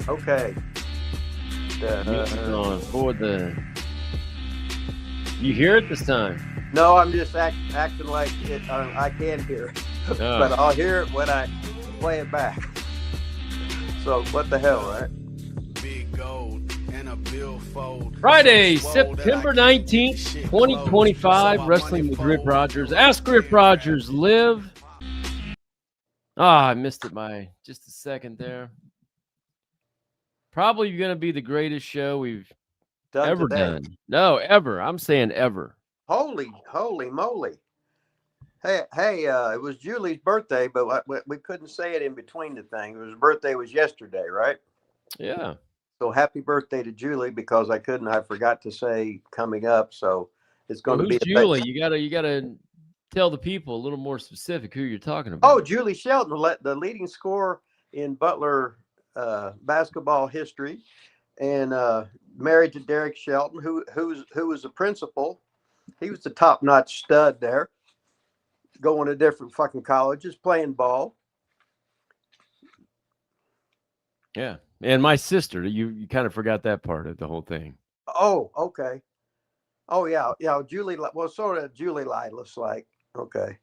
Okay. Music on for the. You hear it this time? No, I'm just acting like it. I can hear it, but I'll hear it when I play it back. So what the hell, right? Friday, September 19th, 2025, Wrestling with Rip Rogers. Ask Rip Rogers live. I missed it by just a second there. Probably going to be the greatest show we've ever done. No, ever. I'm saying ever. Holy moly. Hey, it was Julie's birthday, but we couldn't say it in between the thing. Her birthday was yesterday, right? Yeah. So happy birthday to Julie, because I forgot to say coming up. So it's going to be Julie. You gotta tell the people a little more specific who you're talking about. Oh, Julie Shelton, the leading scorer in Butler basketball history, and married to Derek Shelton, who was the principal. He was the top-notch stud there, going to different fucking colleges, playing ball. Yeah, and my sister. You kind of forgot that part of the whole thing. Oh, okay. Oh yeah. Julie. Well, sort of Julie Lilas, like okay.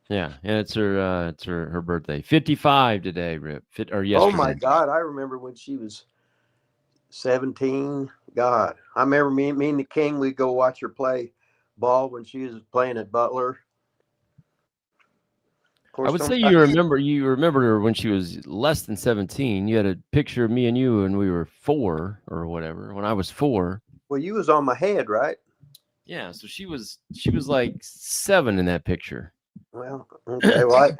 Yeah, and it's her birthday. 55 today, Rip. Or yesterday. Oh my God, I remember when she was 17. God, I remember me and the King. We'd go watch her play ball when she was playing at Butler. I would say you remember her when she was less than 17. You had a picture of me and you when we were 4 or whatever. When I was 4. Well, you was on my head, right? Yeah, so she was like 7 in that picture. Well, okay. Well,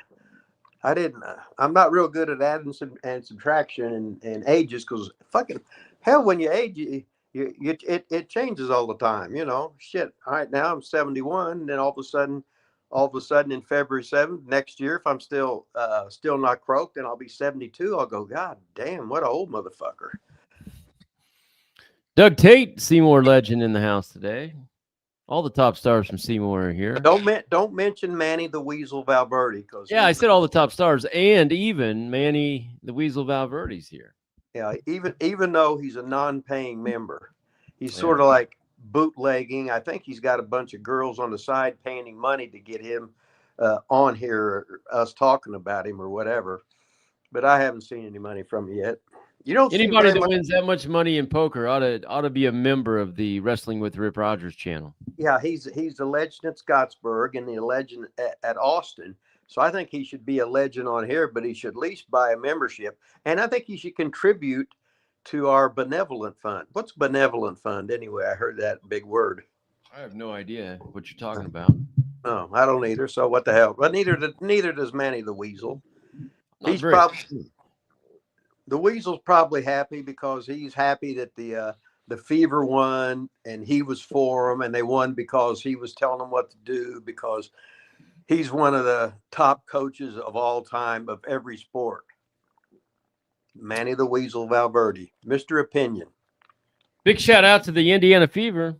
I didn't. I'm not real good at adding and subtraction and ages, because fucking hell, when you age, it changes all the time. You know, shit. All right, now I'm 71, and then all of a sudden, in February 7th next year, if I'm still not croaked, then I'll be 72. I'll go, God damn, what an old motherfucker. Doug Tate, Seymour legend in the house today. All the top stars from Seymour are here. Don't mention Manny the Weasel Valverde, because I said all the top stars, and even Manny the Weasel Valverde's here. Yeah, even though he's a non-paying member, he's sort of like bootlegging. I think he's got a bunch of girls on the side paying him money to get him on here, us talking about him or whatever. But I haven't seen any money from him yet. You don't. Anybody that wins that much money in poker ought to be a member of the Wrestling with Rip Rogers channel. Yeah, he's the legend at Scottsburg and the legend at Austin. So I think he should be a legend on here, but he should at least buy a membership. And I think he should contribute to our benevolent fund. What's benevolent fund anyway? I heard that big word. I have no idea what you're talking about. No, I don't either. So what the hell? But neither does Manny the Weasel. He's probably the Weasel's probably happy, because he's happy that the Fever won, and he was for them, and they won because he was telling them what to do, because he's one of the top coaches of all time of every sport. Manny the Weasel Valverde, Mr. Opinion. Big shout out to the Indiana Fever.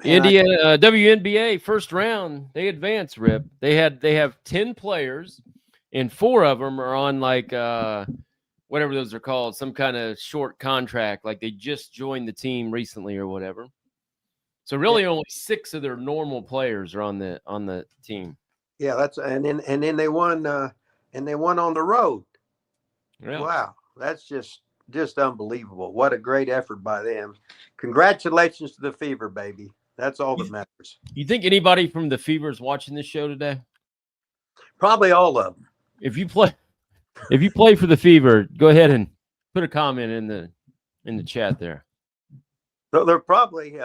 Indiana WNBA first round, they advanced, Rip. They have 10 players, and 4 of them are on like whatever those are called, some kind of short contract, like they just joined the team recently or whatever. So really, only 6 of their normal players are on the team. Yeah, and then they won on the road. Yeah. Wow, that's just unbelievable. What a great effort by them. Congratulations to the Fever, baby. That's all that matters. You think anybody from the Fever is watching this show today? Probably all of them. If you play for the Fever, go ahead and put a comment in the chat there. So they're probably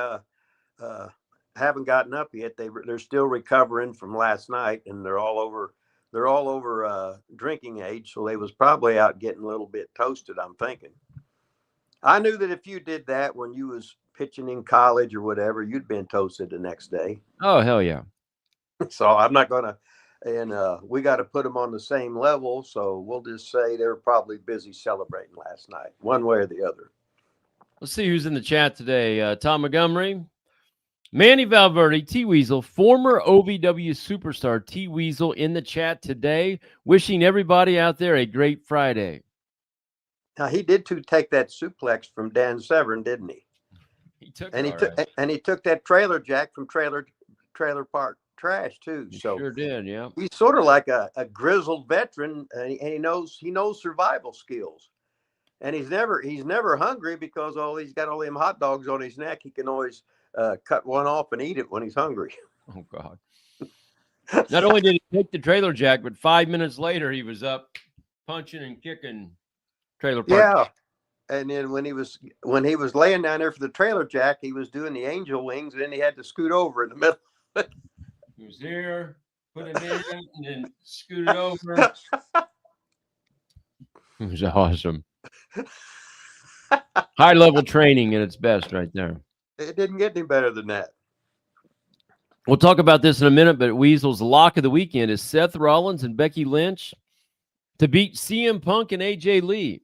haven't gotten up yet. They're still recovering from last night, and they're all over drinking age, so they was probably out getting a little bit toasted, I'm thinking. I knew that if you did that when you was pitching in college or whatever, you'd been toasted the next day. Oh, hell yeah. So I'm not going to, and we got to put them on the same level, so we'll just say they were probably busy celebrating last night, one way or the other. Let's see who's in the chat today. Tom Montgomery, Manny Valverde, T-Weasel, former OVW superstar T-Weasel in the chat today, wishing everybody out there a great Friday. Now, he did take that suplex from Dan Severn, didn't he? He took he took that trailer jack from Trailer Park Trash too. He so sure did, yeah. He's sort of like a grizzled veteran, and he knows survival skills. And he's never hungry because he's got all them hot dogs on his neck. He can always cut one off and eat it when he's hungry. Oh God! Not only did he take the trailer jack, but 5 minutes later he was up punching and kicking Trailer Park. Yeah, and then when he was laying down there for the trailer jack, he was doing the angel wings, and then he had to scoot over in the middle. He was here, put it in, and then scooted over. It was awesome. High level training at its best, right there. It didn't get any better than that. We'll talk about this in a minute, but Weasel's lock of the weekend is Seth Rollins and Becky Lynch to beat CM Punk and AJ Lee.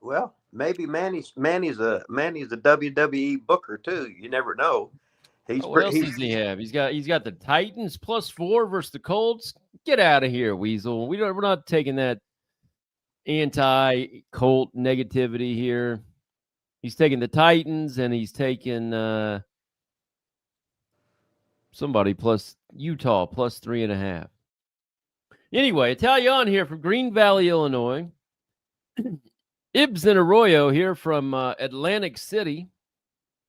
Well, maybe Manny's a WWE booker too. You never know. What else does he have? He's got the Titans +4 versus the Colts. Get out of here, Weasel. We're not taking that anti-Colt negativity here. He's taking the Titans, and he's taking somebody plus Utah +3.5. Anyway, Italian here from Green Valley, Illinois. Ibs and Arroyo here from Atlantic City.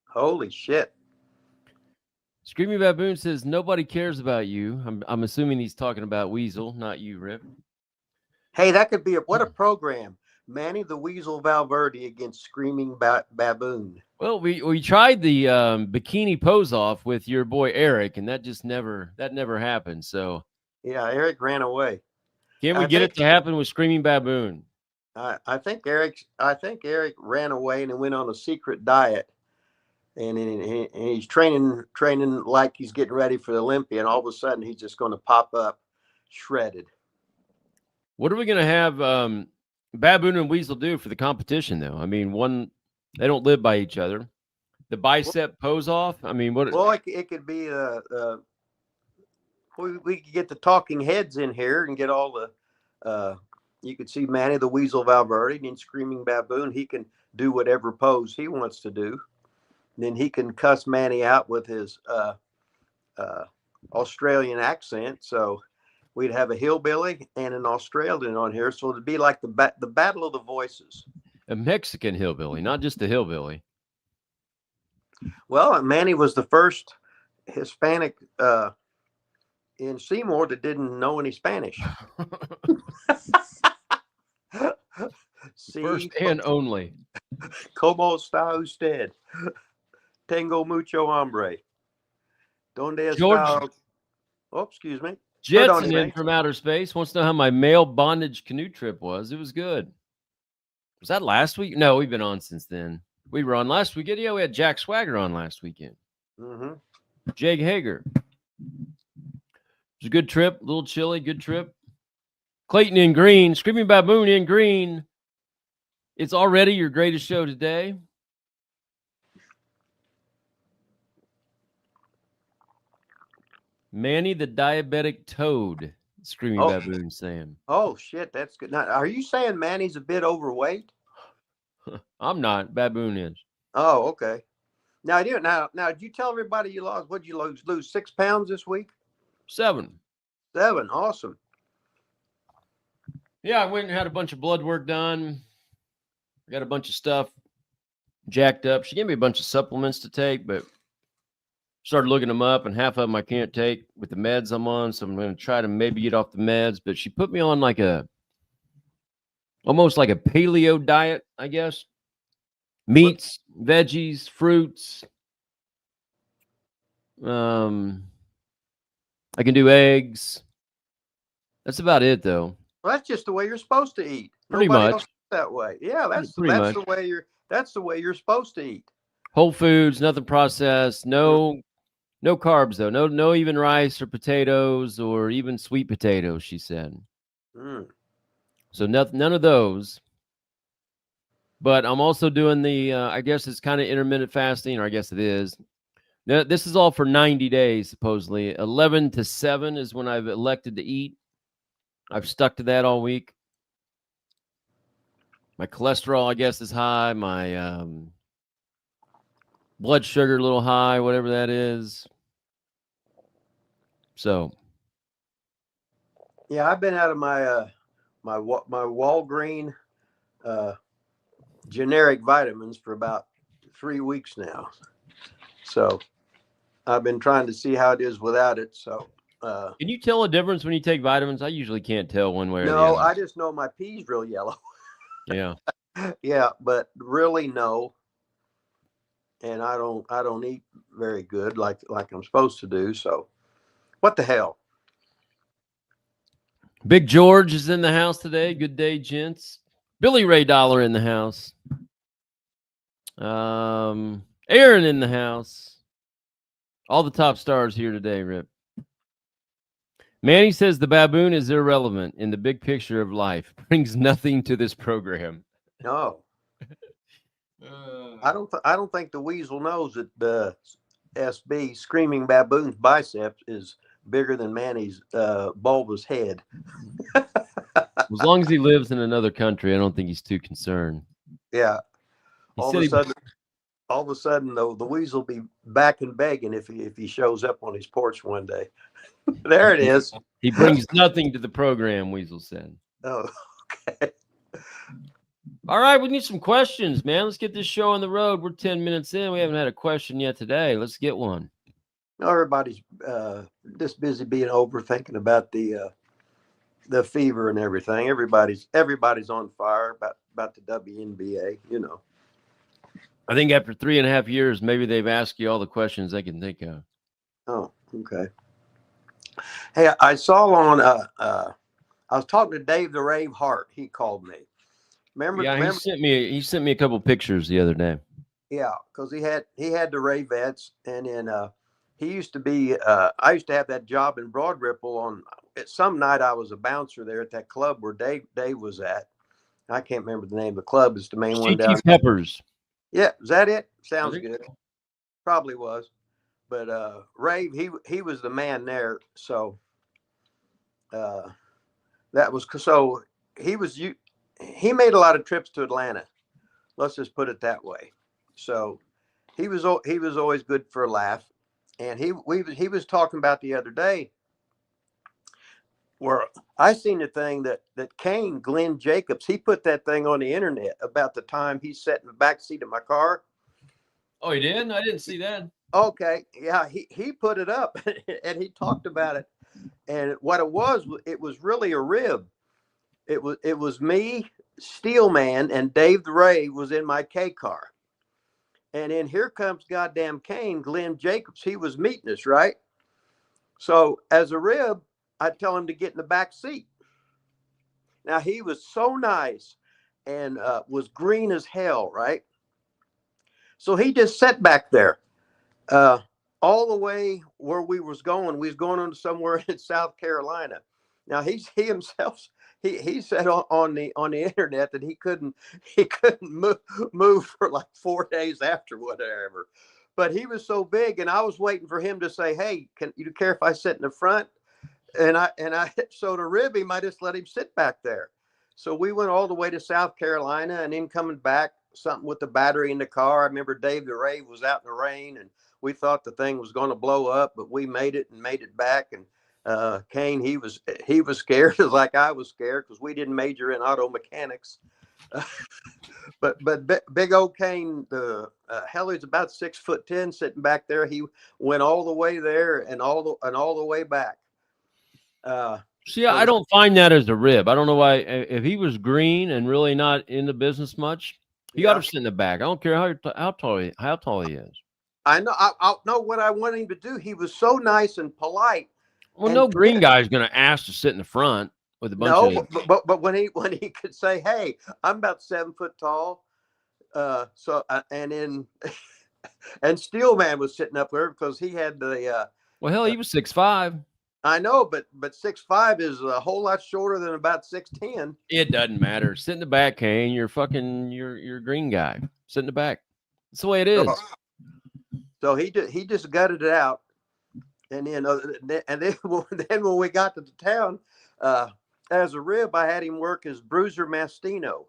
Holy shit. Screaming Baboon says, nobody cares about you. I'm assuming he's talking about Weasel, not you, Rip. Hey, that could be what a program. Manny the Weasel Valverde against Screaming Baboon. Well, we tried the bikini pose off with your boy Eric, and that just never happened. So yeah, Eric ran away. Can we get it to happen with Screaming Baboon? I think Eric ran away and then went on a secret diet, and he's training like he's getting ready for the Olympia, and all of a sudden he's just going to pop up shredded. What are we going to have Baboon and Weasel do for the competition, though? I mean, they don't live by each other. The bicep pose off. I mean, what? Well, it could be we could get the talking heads in here and get all the. You could see Manny the Weasel Valverde and Screaming Baboon. He can do whatever pose he wants to do. Then he can cuss Manny out with his Australian accent. So we'd have a hillbilly and an Australian on here. So it'd be like the battle of the voices. A Mexican hillbilly, not just a hillbilly. Well, Manny was the first Hispanic in Seymour that didn't know any Spanish. First and only. Como está usted? Tengo mucho hambre. Donde está? Oh, excuse me. Jetson in from outer space wants to know how my male bondage canoe trip was. It was good. Was that last week? No, we've been on since then. We were on last weekend. Yeah, we had Jack Swagger on last weekend. Mm-hmm. Jake Hager. It was a good trip. A little chilly. Good trip. Clayton in green. Screaming Baboon in green. It's already your greatest show today. Manny the diabetic toad. Screaming Baboon saying. Oh, shit. That's good. Now, are you saying Manny's a bit overweight? I'm not. Baboon is. Oh, okay. Now, did you tell everybody you lost? What'd you lose 6 pounds this week? 7. Awesome. Yeah, I went and had a bunch of blood work done. I got a bunch of stuff jacked up. She gave me a bunch of supplements to take, but started looking them up, and half of them I can't take with the meds I'm on. So I'm going to try to maybe get off the meds. But she put me on almost like a paleo diet, I guess. Meats, veggies, fruits. I can do eggs. That's about it, though. Well, that's just the way you're supposed to eat. Pretty much that way. Yeah, that's the way you're supposed to eat. Whole foods, nothing processed. No carbs though. No even rice or potatoes or even sweet potatoes. She said. So none of those. But I'm also doing the, I guess it's kind of intermittent fasting, or I guess it is. This is all for 90 days, supposedly. 11 to 7 is when I've elected to eat. I've stuck to that all week. My cholesterol, I guess, is high. My blood sugar a little high, whatever that is. So, yeah, I've been out of my my Walgreen generic vitamins for about 3 weeks now. So I've been trying to see how it is without it. So can you tell a difference when you take vitamins? I usually can't tell one way or the no, other. I just know my pee's real yellow. Yeah. Yeah, but really no. And I don't eat very good like I'm supposed to do. So what the hell? Big George is in the house today. Good day, gents. Billy Ray Dollar in the house. Aaron in the house. All the top stars here today, Rip. Manny says the baboon is irrelevant in the big picture of life. Brings nothing to this program. No. I don't think the weasel knows that the SB Screaming Baboon's biceps is bigger than Manny's bulbous head. As long as he lives in another country, I don't think he's too concerned. Yeah. He All of a sudden, though, the weasel will be back and begging if he shows up on his porch one day. There it is. He brings nothing to the program, Weasel said. Oh, okay. All right, we need some questions, man. Let's get this show on the road. We're 10 minutes in. We haven't had a question yet today. Let's get one. Everybody's just busy being overthinking about the fever and everything. Everybody's on fire about the WNBA, you know. I think after 3.5 years, maybe they've asked you all the questions they can think of. Oh, okay. Hey, I saw on I was talking to Dave the Rave Hart. He called me. Remember? He sent me a couple pictures the other day. Yeah, because he had the Ravettes, and then he used to be. I used to have that job in Broad Ripple. On some night, I was a bouncer there at that club where Dave was at. I can't remember the name of the club. It's the main one down. Peppers. Yeah, is that it? Sounds good. Probably was, but Rave he was the man there. So that was so he made a lot of trips to Atlanta. Let's just put it that way. So he was always good for a laugh, and he was talking about the other day where I seen the thing that Glenn Jacobs, he put that thing on the internet about the time he sat in the back seat of my car. Oh, he did? I didn't see that. Okay, yeah, he put it up and he talked about it, and what it was really a rib. It was me, Steelman, and Dave the Rave was in my K car. And then here comes goddamn Kane, Glenn Jacobs. He was meeting us, right? So as a rib, I tell him to get in the back seat. Now he was so nice and was green as hell, right? So he just sat back there all the way where we was going. We was going on to somewhere in South Carolina. Now he himself he said on the internet that he couldn't move for like 4 days after whatever, but he was so big, and I was waiting for him to say, "Hey, can you care if I sit in the front?" And I so to rib him, I just let him sit back there. So we went all the way to South Carolina, and then coming back, something with the battery in the car. I remember Dave the Rave was out in the rain, and we thought the thing was going to blow up, but we made it back. And Kane, he was scared, like I was scared, because we didn't major in auto mechanics. But big old Kane, the hell, he's about 6'10", sitting back there. He went all the way there and all the way back. See, I don't find that as a rib. I don't know why. If he was green and really not in the business much, he ought to sit in the back. I don't care how tall he is. I know. I know what I want him to do. He was so nice and polite. Well, no green guy is going to ask to sit in the front with a bunch of. But when he could say, "Hey, I'm about 7 foot tall," so and then and Steelman was sitting up there because he had the. Well, hell, he was 6'5". I know, but 6'5" is a whole lot shorter than about 6'10". It doesn't matter. Sit in the back, Kane. You're you're a green guy. Sit in the back. That's the way it is. So he just gutted it out, and then then when we got to the town, as a rib, I had him work as Bruiser Mastino.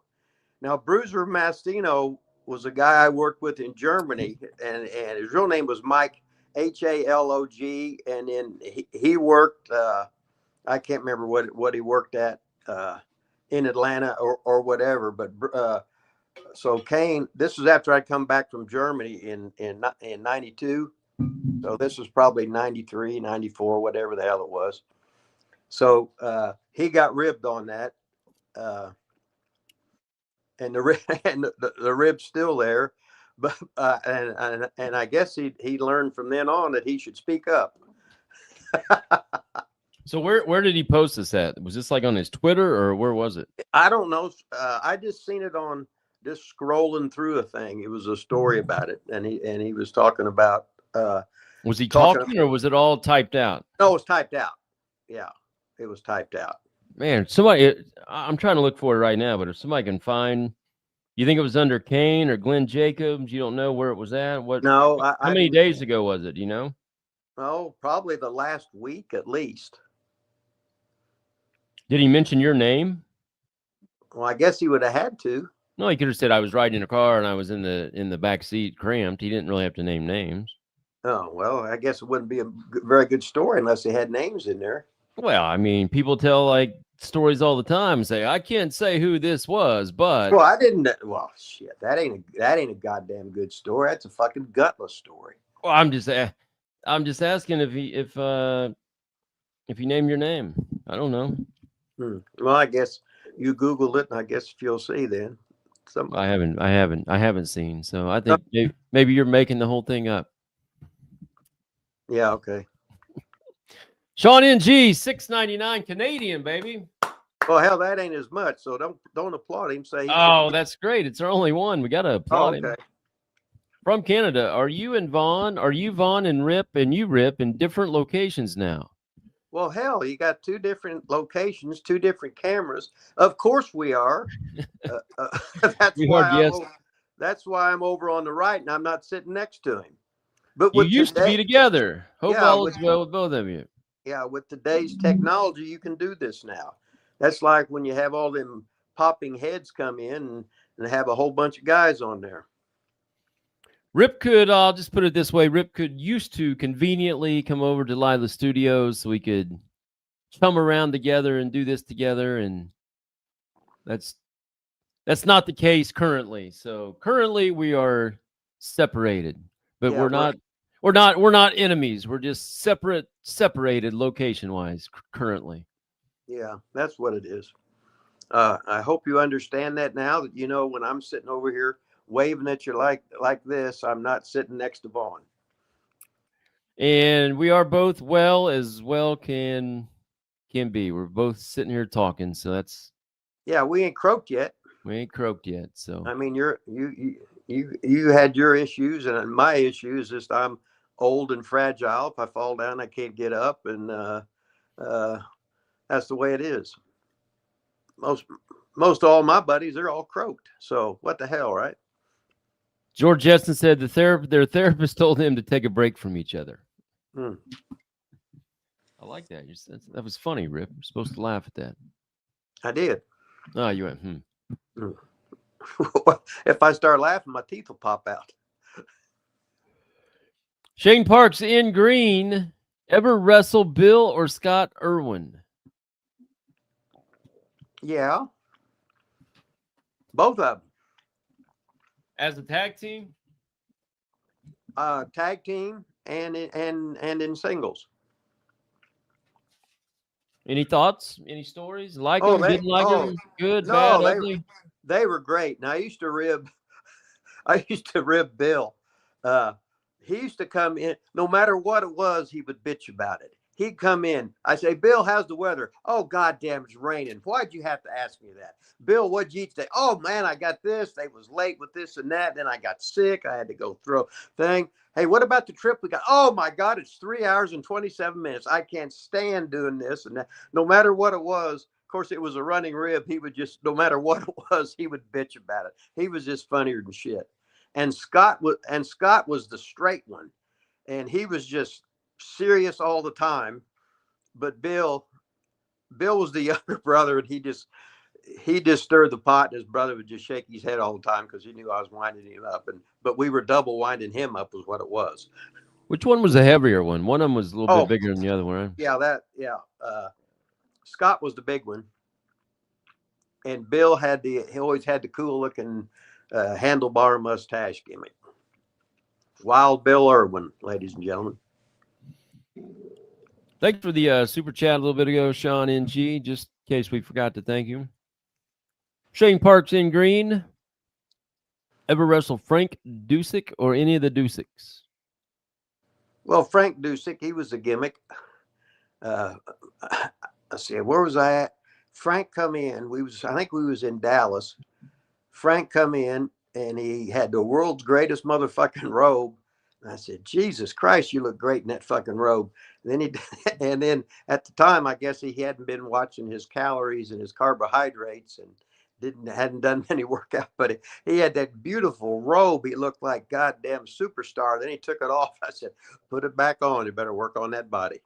Now Bruiser Mastino was a guy I worked with in Germany, and his real name was Mike Halog, and then he worked. I can't remember what he worked at in Atlanta or whatever, but so Kane. This was after I'd come back from Germany in '92. So this was probably 93, 94, whatever the hell it was. So he got ribbed on that. And the rib's still there, but and I guess he learned from then on that he should speak up. So where did he post this at? Was this like on his Twitter or where was it? I don't know. I just seen it on just scrolling through a thing. It was a story about it, and he was talking about. Was he talking or was it all typed out? No, it was typed out. Yeah, it was typed out. Man, I'm trying to look for it right now, but if somebody can find, you think it was under Kane or Glenn Jacobs? You don't know where it was at? What? No. How many days ago was it? Do you know? Oh, probably the last week at least. Did he mention your name? Well, I guess he would have had to. No, he could have said I was riding in a car and I was in the back seat cramped. He didn't really have to name names. Oh, well, I guess it wouldn't be a very good story unless they had names in there. Well, I mean, people tell like stories all the time and say, I can't say who this was, but well, I didn't. Well, shit, that ain't a goddamn good story. That's a fucking gutless story. Well, I'm just asking if you name your name. I don't know. Well, I guess you Googled it, and I guess you'll see then. I haven't seen. So I think maybe you're making the whole thing up. Yeah. Okay. Sean NG, $6.99 Canadian, baby. Well, hell, that ain't as much. So don't applaud him. Say, that's great. It's our only one. We gotta applaud him. From Canada, are you and Vaughn? Are you Vaughn and Rip and you Rip in different locations now? Well, hell, you got 2 different locations, 2 different cameras. Of course we are. That's why I'm over on the right, and I'm not sitting next to him. But you used to be together. Hope all is well with both of you. Yeah, with today's technology, you can do this now. That's like when you have all them popping heads come in and have a whole bunch of guys on there. Rip could, I'll just put it this way, Rip could used to conveniently come over to Lila Studios so we could chum around together and do this together, and that's not the case currently. So currently we are separated, but we're not enemies. We're just separated location-wise currently. Yeah, that's what it is. I hope you understand that now, that you know when I'm sitting over here waving at you like this, I'm not sitting next to Vaughn. And we are both well can be. We're both sitting here talking, so that's. Yeah, we ain't croaked yet. So I mean, you had your issues, and my issue is just I'm old and fragile. If I fall down, I can't get up, and that's the way it is. Most all my buddies, they're all croaked. So what the hell, right? George Jetson said their therapist told him to take a break from each other. I like that. That was funny, Rip. You're supposed to laugh at that. I did. Oh, you went, If I start laughing, my teeth will pop out. Shane Parks in green. Ever wrestle Bill or Scott Irwin? Yeah. Both of them. As a tag team? Tag team and in singles. Any thoughts? Any stories? Like them? Didn't like them? Good, bad, ugly? They were great. And I used to rib Bill. He used to come in, no matter what it was, he would bitch about it. He'd come in. I say, Bill, how's the weather? Oh, goddamn, it's raining. Why'd you have to ask me that? Bill, what'd you eat today? Oh, man, I got this. They was late with this and that. Then I got sick. I had to go throw thing. Hey, what about the trip we got? Oh, my God, it's 3 hours and 27 minutes. I can't stand doing this and that. No matter what it was, of course, it was a running rib. He would just, no matter what it was, he would bitch about it. He was just funnier than shit. And Scott was the straight one. And he was just serious all the time. But Bill was the younger brother, and he just stirred the pot, and his brother would just shake his head all the time because he knew I was winding him up. But we were double winding him up was what it was. Which one was the heavier one? One of them was a little bit bigger than the other one, right? Yeah, Scott was the big one, and Bill he always had the cool looking handlebar mustache gimmick. Wild Bill Irwin, ladies and gentlemen. Thanks for the super chat a little bit ago, Sean NG, just in case we forgot to thank you. Shane Parks in green. Ever wrestle Frank Dusek or any of the Duseks? Well, Frank Dusek, he was a gimmick. Let's see, where was I at? Frank come in. I think we was in Dallas. Frank come in, and he had the world's greatest motherfucking robe. And I said, Jesus Christ, you look great in that fucking robe. And then at the time, I guess he hadn't been watching his calories and his carbohydrates and hadn't done any workout, but he had that beautiful robe. He looked like goddamn superstar. Then he took it off. I said, put it back on. You better work on that body.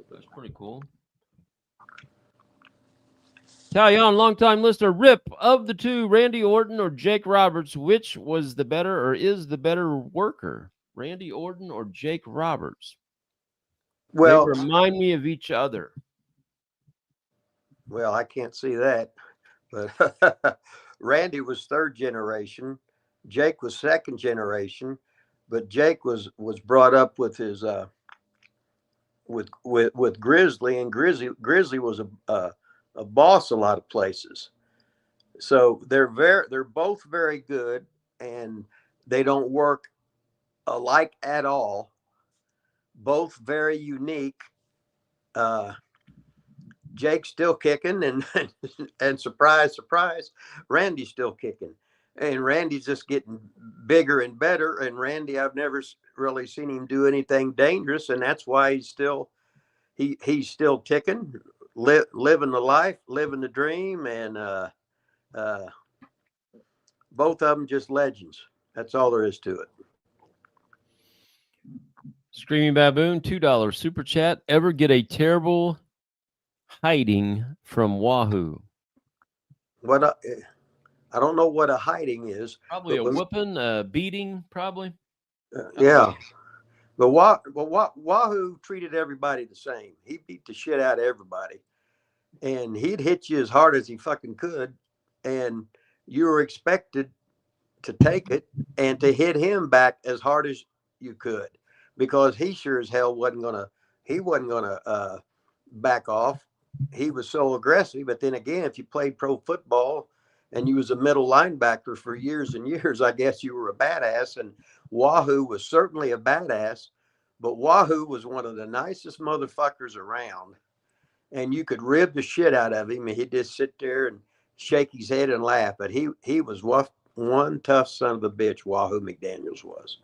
That's pretty cool. Talyon, longtime listener. Rip, of the two, Randy Orton or Jake Roberts, which was the better or is the better worker? Randy Orton or Jake Roberts? Well, they remind me of each other. Well, I can't see that. But Randy was third generation. Jake was second generation. But Jake was brought up with his with Grizzly, and Grizzly was a boss a lot of places. So they're both very good, and they don't work alike at all. Both very unique. Jake's still kicking, and surprise, surprise, Randy's still kicking, and Randy's just getting bigger and better. And Randy, I've never really seen him do anything dangerous, and that's why he's still ticking, living the life, living the dream, and both of them just legends. That's all there is to it. Screaming Baboon, $2 super chat. Ever get a terrible hiding from Wahoo? What I don't know what a hiding is. Probably a whooping, a beating, probably. Yeah. But Wahoo treated everybody the same. He beat the shit out of everybody. And he'd hit you as hard as he fucking could. And you were expected to take it and to hit him back as hard as you could. Because he sure as hell wasn't gonna back off. He was so aggressive. But then again, if you played pro football and you was a middle linebacker for years and years, I guess you were a badass. And Wahoo was certainly a badass, but Wahoo was one of the nicest motherfuckers around. And you could rib the shit out of him, and he'd just sit there and shake his head and laugh. But he was one tough son of a bitch, Wahoo McDaniels was.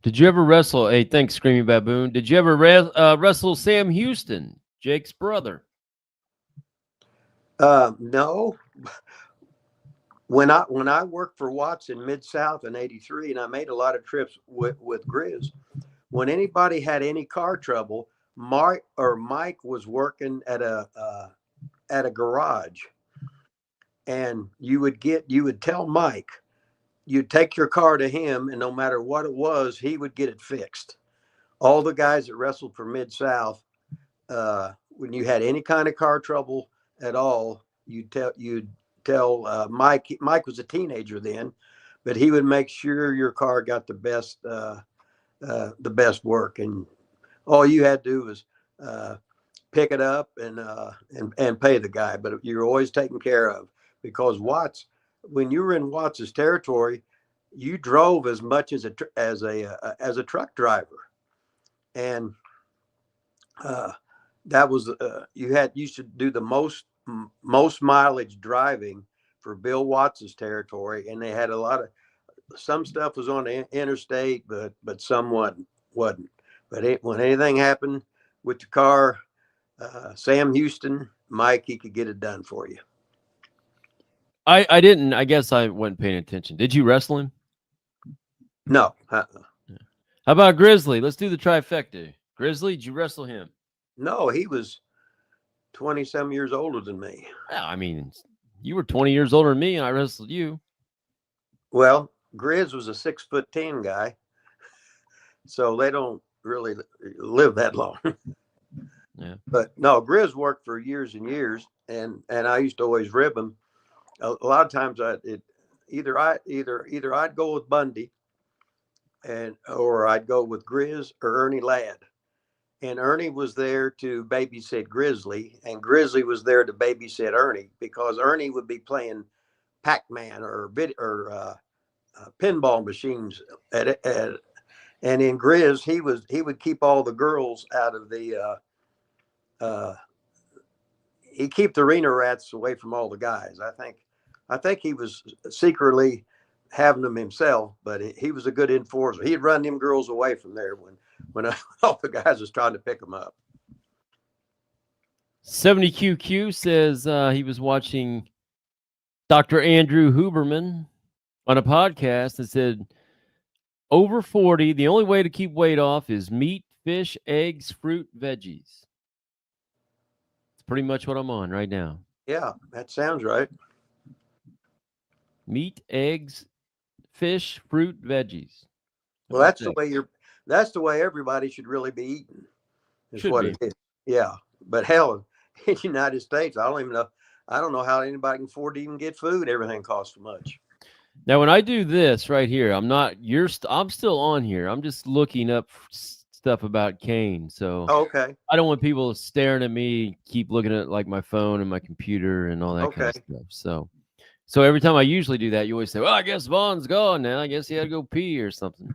Did you ever wrestle? Hey, thanks, Screaming Baboon. Did you ever wrestle Sam Houston, Jake's brother? No. When I worked for Watts in Mid-South in '83, and I made a lot of trips with Grizz, when anybody had any car trouble, Mike was working at a garage, and you would tell Mike, you'd take your car to him, and no matter what it was, he would get it fixed. All the guys that wrestled for Mid-South, when you had any kind of car trouble at all, you'd tell Mike. Mike was a teenager then, but he would make sure your car got the best work, and all you had to do was pick it up and pay the guy. But you're always taken care of, because Watts, when you were in Watts's territory, you drove as much as a truck driver, and that was you should do the most mileage driving for Bill Watts's territory, and they had a lot of some stuff was on the interstate, but some wasn't. But when anything happened with the car, Sam Houston, Mike, he could get it done for you. I didn't. I guess I wasn't paying attention. Did you wrestle him? No. How about Grizzly? Let's do the trifecta. Grizzly, did you wrestle him? No, he was 20-some years older than me. Well, I mean, you were 20 years older than me, and I wrestled you. Well, Grizz was a 6'10" guy, so they don't really live that long. Yeah. But no, Grizz worked for years and years, and I used to always rib him. A lot of times either I'd go with Bundy, or I'd go with Grizz or Ernie Ladd. And Ernie was there to babysit Grizzly, and Grizzly was there to babysit Ernie, because Ernie would be playing Pac-Man or pinball machines and in Grizz he would keep all the girls out of the he'd keep the arena rats away from all the guys. I think he was secretly having them himself, but he was a good enforcer. He'd run them girls away from there when all the guys was trying to pick them up. 70QQ says he was watching Dr. Andrew Huberman on a podcast and said, over 40, the only way to keep weight off is meat, fish, eggs, fruit, veggies. It's pretty much what I'm on right now. Yeah, that sounds right. Meat, eggs, fish, fruit, veggies. Well, that's the way everybody should really be eating. It is. Yeah, but hell, in the United States, I don't know how anybody can afford to even get food. Everything costs so much. Now, when I do this right here, I'm still on here. I'm just looking up stuff about Kane. So okay. I don't want people staring at me, keep looking at like my phone and my computer and all that kind of stuff. So every time I usually do that, you always say, well, I guess Vaughn's gone now. I guess he had to go pee or something.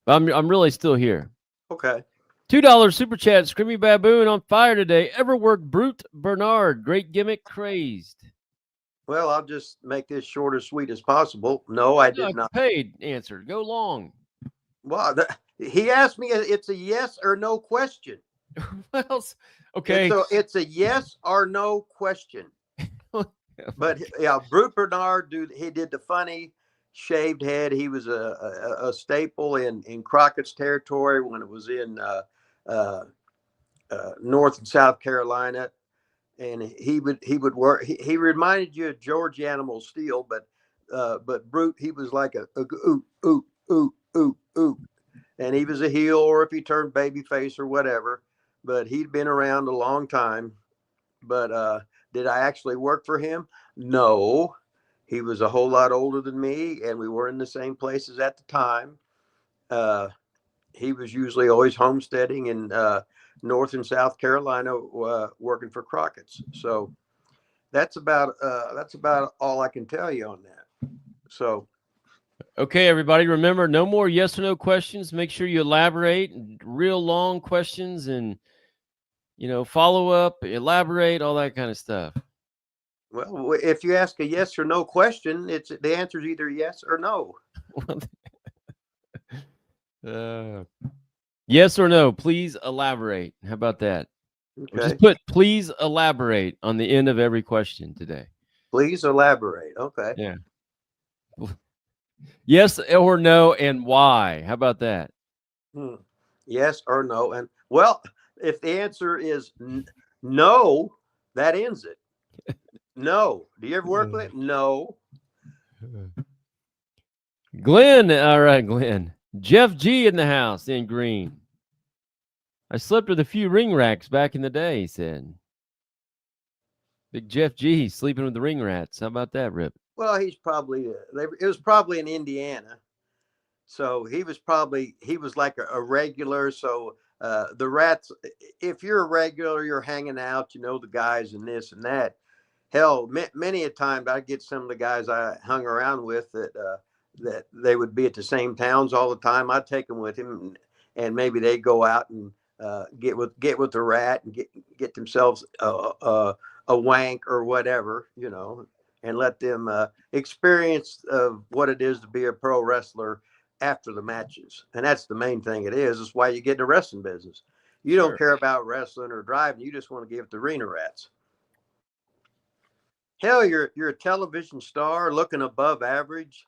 But I'm really still here. Okay. $2 super chat. Screaming Baboon on fire today. Ever worked Brute Bernard? Great gimmick, crazed. Well, I'll just make this short as sweet as possible. No, I did not. Paid answer. Go long. Well, he asked me. It's a yes or no question. Well, okay. It's a yes or no question. But yeah, Brute Bernard, dude, he did the funny shaved head. He was a staple in Crockett's territory when it was in North and South Carolina. And he would work. He reminded you of George Animal Steel, but Brute, he was like a ooh, and he was a heel, or if he turned babyface or whatever. But he'd been around a long time. But did I actually work for him? No, he was a whole lot older than me, and we were in the same places at the time. He was usually always homesteading in North and South Carolina, working for Crockett's. So that's about all I can tell you on that. So, okay, everybody, remember, no more yes or no questions. Make sure you elaborate, real long questions, and follow up, elaborate, all that kind of stuff. Well, if you ask a yes or no question, the answer is either yes or no. Yes or no, please elaborate. How about that? Okay. Just put please elaborate on the end of every question today. Please elaborate. Okay. Yeah. Yes or no, and why? How about that? Yes or no. And well, if the answer is no, that ends it. No. Do you ever work with it? No. Glenn. All right, Glenn. Jeff G in the house in green. I slept with a few ring rats back in the day, he said. Big Jeff G sleeping with the ring rats. How about that, Rip? Well, he's probably, it was probably in Indiana. So he was like a regular. So the rats, if you're a regular, you're hanging out, the guys and this and that. Hell, many a time I get some of the guys I hung around with that that they would be at the same towns all the time. I'd take them with him, and maybe they'd go out and get with the rat and get themselves a wank or whatever, and let them experience what it is to be a pro wrestler after the matches. And that's the main thing. It's why you get in the wrestling business. You don't care about wrestling or driving. You just want to give it the arena rats. Hell, you're a television star looking above average,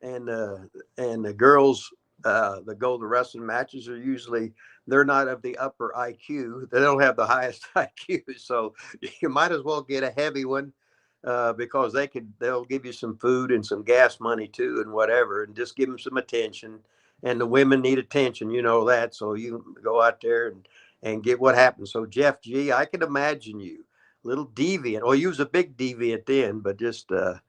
and the girls that go to wrestling matches are usually, they're not of the upper IQ. They don't have the highest IQ, so you might as well get a heavy one because they'll give you some food and some gas money too and whatever, and just give them some attention. And the women need attention, that. So you go out there and get what happens. So Jeff G, I can imagine you. Little deviant. Well, you was a big deviant then, but just a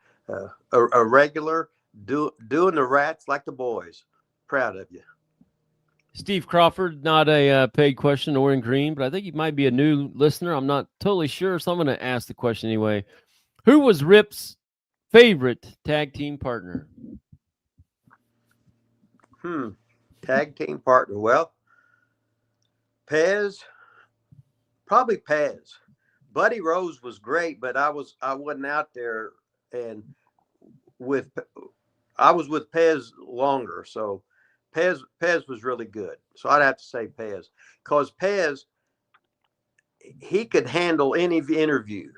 regular doing the rats like the boys. Proud of you. Steve Crawford, not a paid question or in green, but I think he might be a new listener. I'm not totally sure, so I'm going to ask the question anyway. Who was Rip's favorite tag team partner? Tag team partner. Well, Pez, probably Pez. Buddy Rose was great, but I wasn't out there, and I was with Pez longer, so Pez was really good. So I'd have to say Pez, because Pez, he could handle any interview,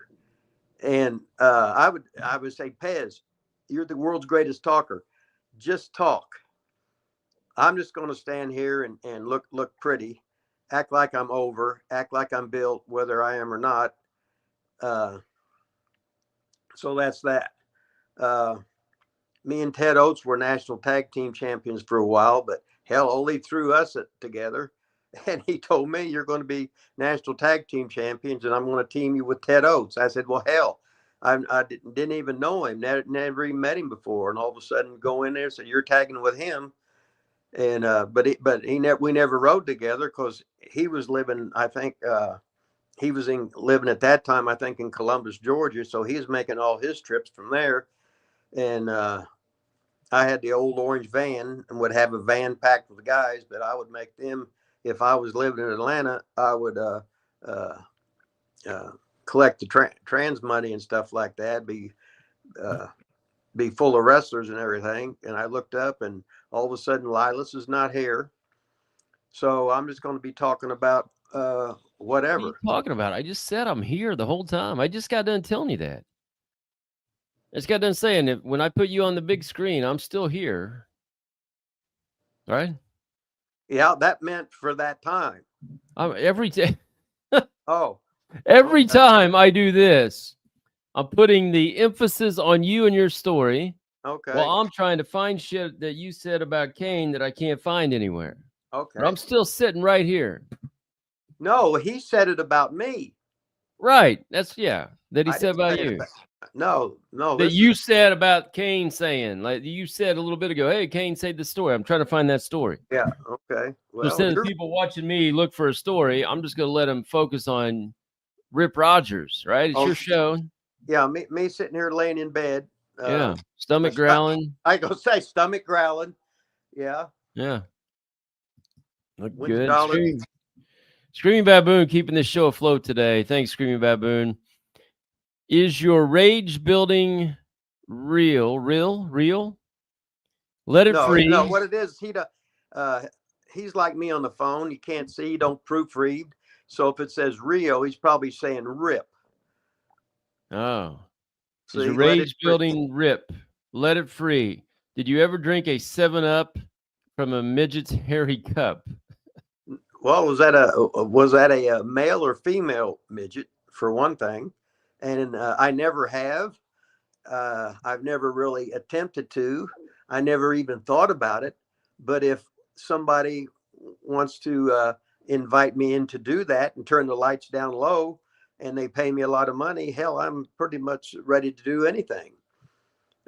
and I would say, Pez, you're the world's greatest talker. Just talk. I'm just going to stand here and look pretty, act like I'm over, act like I'm built, whether I am or not. So that's that. Me and Ted Oates were national tag team champions for a while, but hell, Ole threw us together, and he told me, you're going to be national tag team champions, and I'm going to team you with Ted Oates. I said, well, hell, I didn't even know him, never even met him before, and all of a sudden go in there and say, you're tagging with him. And we never rode together because he was living, I think, he was living at that time, I think, in Columbus, Georgia. So he was making all his trips from there. And I had the old orange van and would have a van packed with guys, but I would make them, if I was living in Atlanta, I would collect the trans money and stuff like that, be full of wrestlers and everything. And I looked up, and all of a sudden, Lilas is not here. So I'm just going to be talking about whatever. What are you talking about? I just said I'm here the whole time. I just got done telling you that. I just got done saying that when I put you on the big screen, I'm still here. Right? Yeah, that meant for that time. Every day. Oh. Every time I do this, I'm putting the emphasis on you and your story. Okay. Well, I'm trying to find shit that you said about Kane that I can't find anywhere. Okay. But I'm still sitting right here. No, he said it about me. Right. That he said about you. No. That you said about Kane saying, like you said a little bit ago, hey, Kane said the story. I'm trying to find that story. Yeah. Okay. Well, so instead of people watching me look for a story, I'm just going to let them focus on Rip Rogers, right? It's your show. Yeah. Me sitting here laying in bed. Stomach growling. I go say stomach growling. Yeah. Yeah. Look good. Screaming Baboon keeping this show afloat today. Thanks, Screaming Baboon. Is your rage building real? Let it free. No, what it is, he's like me on the phone. You can't see, you don't proofread. So if it says real, he's probably saying rip. Oh. So is your rage building rip? Let it free. Did you ever drink a 7-Up from a midget's hairy cup? Well, was that a male or female midget, for one thing? And I never have. I've never really attempted to. I never even thought about it. But if somebody wants to invite me in to do that and turn the lights down low, and they pay me a lot of money, hell, I'm pretty much ready to do anything.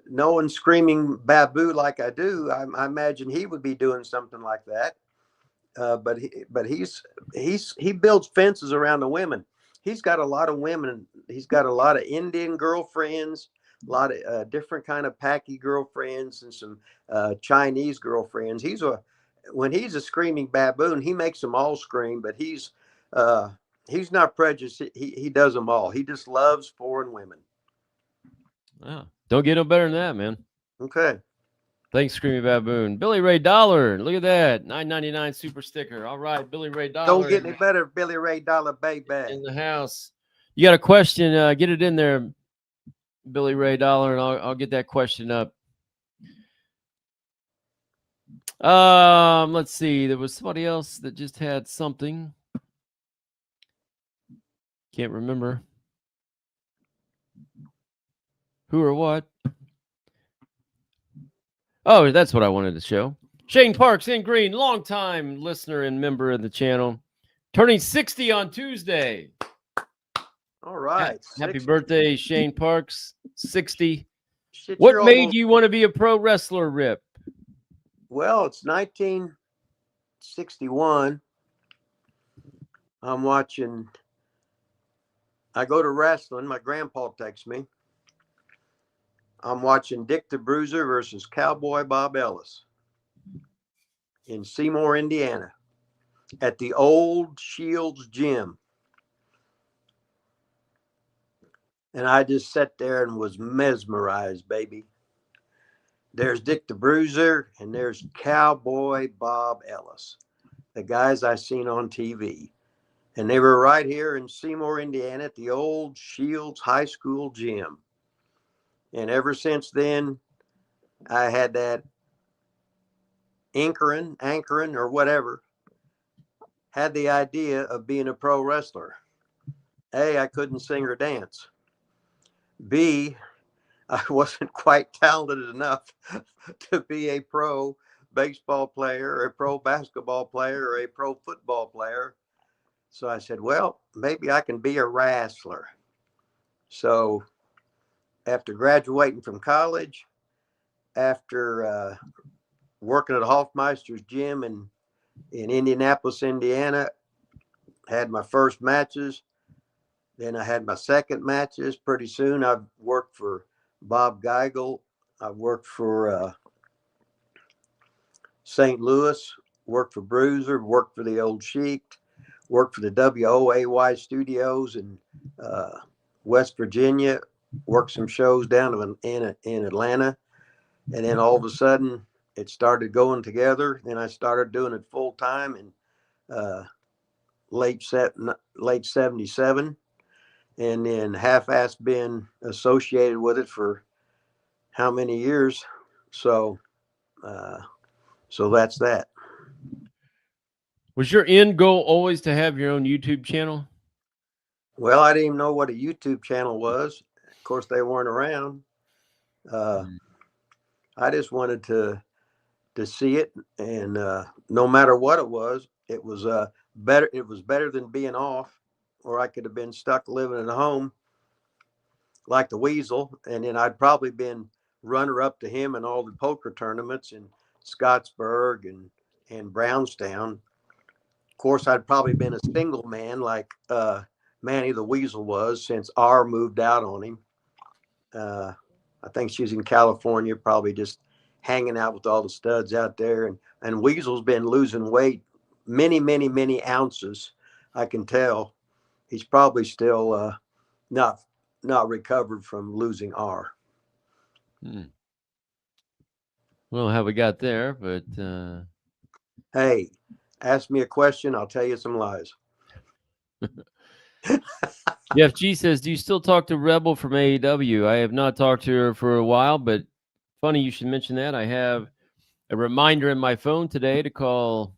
No one screaming Babu like I do. I imagine he would be doing something like that. But he builds fences around the women. He's got a lot of women. He's got a lot of Indian girlfriends, a lot of different kind of Paki girlfriends and some Chinese girlfriends. When he's a screaming baboon, he makes them all scream, but he's not prejudiced. He does them all. He just loves foreign women. Wow. Don't get no better than that, man. Okay. Thanks, Screamy Baboon. Billy Ray Dollar. Look at that. $9.99 super sticker. All right, Billy Ray Dollar. Don't get any better, Billy Ray Dollar, baby. In the house. You got a question? Get it in there, Billy Ray Dollar, and I'll get that question up. Let's see. There was somebody else that just had something. Can't remember who or what. Oh, that's what I wanted to show. Shane Parks in green, longtime listener and member of the channel, turning 60 on Tuesday. All right. Happy birthday, Shane Parks. 60. Shit, what made you want to be a pro wrestler, Rip? Well, it's 1961. I'm watching. I go to wrestling. My grandpa texts me. I'm watching Dick the Bruiser versus Cowboy Bob Ellis in Seymour, Indiana, at the old Shields Gym. And I just sat there and was mesmerized, baby. There's Dick the Bruiser and there's Cowboy Bob Ellis, the guys I seen on TV. And they were right here in Seymour, Indiana at the old Shields High School Gym. And ever since then, I had that anchoring or whatever, had the idea of being a pro wrestler. A, I couldn't sing or dance. B, I wasn't quite talented enough to be a pro baseball player, or a pro basketball player, or a pro football player. So I said, well, maybe I can be a wrestler. So after graduating from college, after working at Hoffmeister's gym in Indianapolis, Indiana, had my first matches. Then I had my second matches. Pretty soon I worked for Bob Geigel. I worked for St. Louis, worked for Bruiser, worked for the Old Sheik, worked for the WOAY studios in West Virginia, worked some shows down in Atlanta. And then all of a sudden it started going together. Then I started doing it full time in late 77. And then half-assed been associated with it for how many years? So that's that. Was your end goal always to have your own YouTube channel? Well, I didn't even know what a YouTube channel was. Of course, they weren't around. I just wanted to see it, and no matter what it was better. It was better than being off, or I could have been stuck living at home like the Weasel, and then I'd probably been runner up to him in all the poker tournaments in Scottsburg and Brownstown. Of course, I'd probably been a single man like Manny the Weasel was, since R moved out on him. I think she's in California, probably just hanging out with all the studs out there. And Weasel's been losing weight, many ounces. I can tell he's probably still not recovered from losing R. Well, how we got there, but hey, ask me a question, I'll tell you some lies. Jeff G says, do you still talk to Rebel from AEW? I have not talked to her for a while, but funny you should mention that. I have a reminder in my phone today to call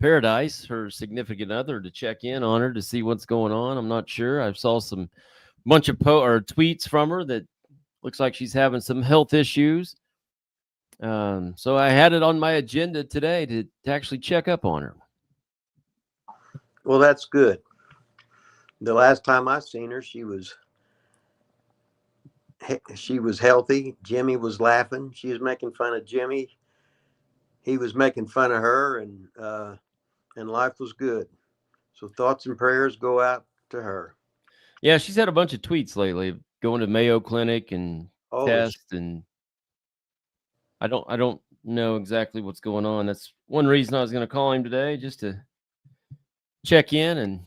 Paradise, her significant other, to check in on her to see what's going on. I'm not sure. I saw some bunch of tweets from her that looks like she's having some health issues. So I had it on my agenda today to actually check up on her. Well, that's good. The last time I seen her, she was healthy. Jimmy was laughing. She was making fun of Jimmy. He was making fun of her, and life was good. So thoughts and prayers go out to her. Yeah, she's had a bunch of tweets lately going to Mayo Clinic and Holy shit. test, and I don't know exactly what's going on. That's one reason I was going to call him today, just to check in and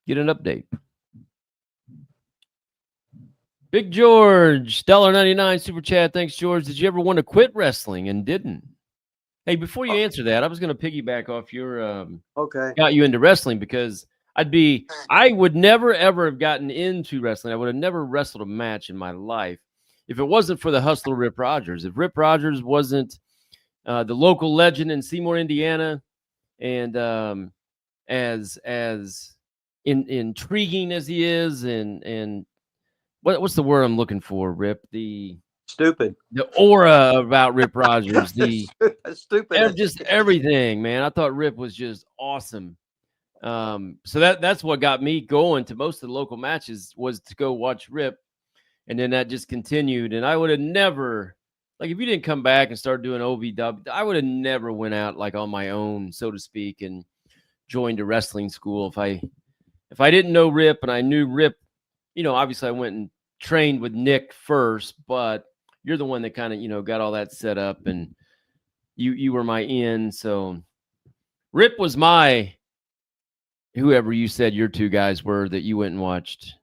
get an update. Big George, $1.99 super chat. Thanks, George. Did you ever want to quit wrestling and didn't? Hey, before you answer that, I was going to piggyback off your Okay. got you into wrestling, because I would never ever have gotten into wrestling. I would have never wrestled a match in my life if it wasn't for the hustler Rip Rogers. If Rip Rogers wasn't the local legend in Seymour, Indiana, and as intriguing as he is, and what's the word I'm looking for, Rip? Stupid. The aura about Rip Rogers, Stupid. just everything, man. I thought Rip was just awesome. So that's what got me going to most of the local matches, was to go watch Rip, and then that just continued. And I would have never, like, if you didn't come back and start doing OVW, I would have never went out like on my own, so to speak, and joined a wrestling school if I didn't know Rip. And I knew Rip, obviously I went and trained with Nick first, but you're the one that kind of, got all that set up, and you were my in. So Rip was my, whoever you said your two guys were that you went and watched.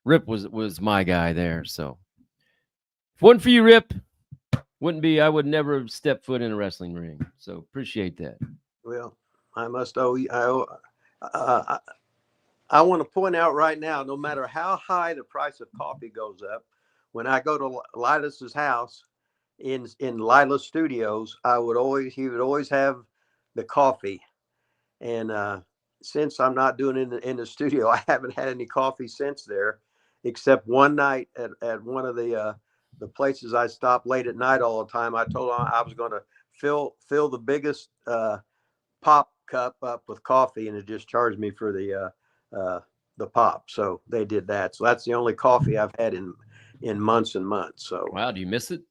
Rip was my guy there. So if it wasn't for you, Rip, I would never have stepped foot in a wrestling ring. So appreciate that. Well, I must owe you. I want to point out right now, no matter how high the price of coffee goes up, when I go to Lilas's house in Lila's studios, he would always have the coffee. And since I'm not doing it in the studio, I haven't had any coffee since there, except one night at one of the places I stopped late at night all the time. I told them I was going to fill the biggest pop cup up with coffee, and it just charged me for the pop. So they did that. So that's the only coffee I've had in months and months. So wow, do you miss it?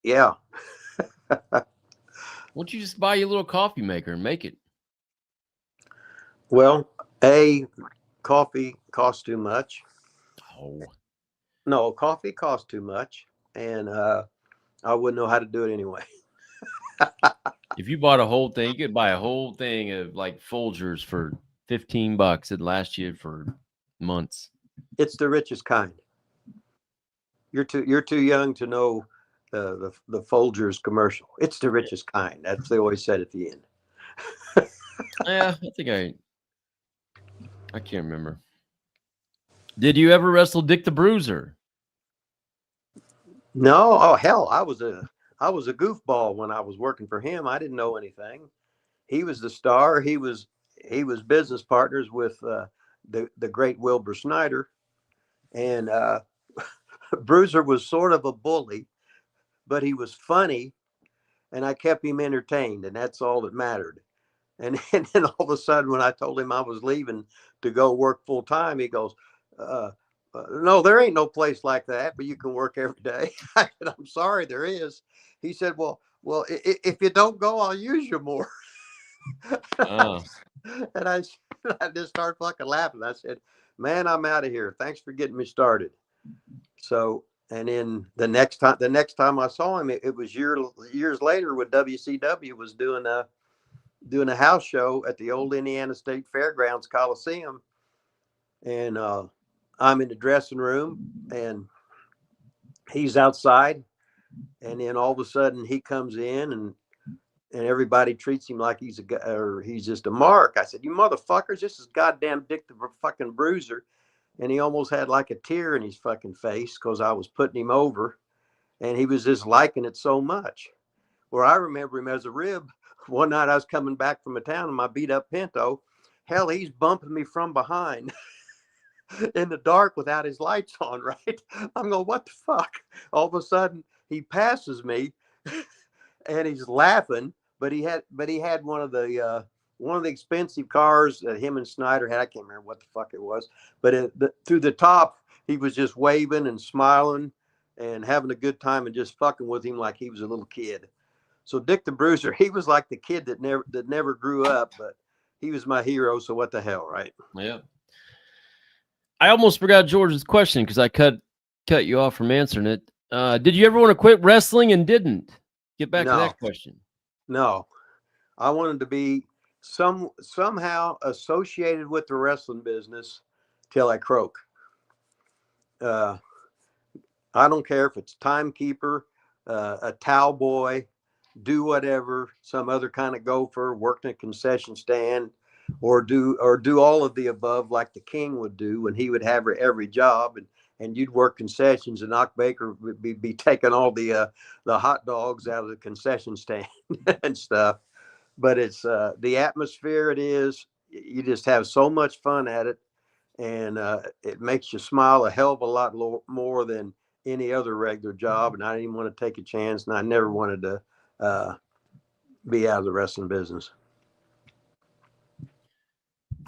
Yeah. Why don't you just buy your little coffee maker and make it? Well, coffee costs too much. Oh. No, coffee costs too much, and I wouldn't know how to do it anyway. If you bought a whole thing, you could buy a whole thing of like Folgers for $15. It'd last you for months. It's the richest kind. You're too young to know the Folgers commercial. It's the richest kind. That's what they always said at the end. Yeah, I think I can't remember. Did you ever wrestle Dick the Bruiser? No. Oh hell, I was a goofball when I was working for him. I didn't know anything. He was the star. He was business partners with the great Wilbur Snyder, and Bruiser was sort of a bully, but he was funny, and I kept him entertained, and that's all that mattered. And then all of a sudden, when I told him I was leaving to go work full time, he goes, no, there ain't no place like that, but you can work every day. I said, I'm sorry, there is. He said, well, if you don't go, I'll use you more. Oh. And I just started fucking laughing. I said, man, I'm out of here. Thanks for getting me started. So, and then the next time I saw him, it was years later when WCW was doing a house show at the old Indiana State Fairgrounds Coliseum. And I'm in the dressing room and he's outside. And then all of a sudden he comes in and everybody treats him like he's just a mark. I said, you motherfuckers, this is goddamn Dick the fucking Bruiser. And he almost had like a tear in his fucking face because I was putting him over. And he was just liking it so much. Where I remember him as a rib. One night I was coming back from a town in my beat up Pinto. Hell, he's bumping me from behind in the dark without his lights on, right? I'm going, what the fuck? All of a sudden he passes me and he's laughing, but he had one of the expensive cars that him and Snyder had. I can't remember what the fuck it was, but through the top, he was just waving and smiling and having a good time and just fucking with him like he was a little kid. So Dick the Bruiser, he was like the kid that never grew up, but he was my hero. So what the hell, right? Yeah. I almost forgot George's question because I cut you off from answering it. Did you ever want to quit wrestling and didn't? Get back to that question. No, I wanted to be somehow associated with the wrestling business till I croak. I don't care if it's timekeeper, a towel boy, do whatever, some other kind of gopher, working a concession stand, or do all of the above like the king would do when he would have every job, and you'd work concessions, and Knock Baker would be taking all the hot dogs out of the concession stand and stuff. But it's the atmosphere it is. You just have so much fun at it, and it makes you smile a hell of a lot more than any other regular job. And I didn't want to take a chance, and I never wanted to be out of the wrestling business.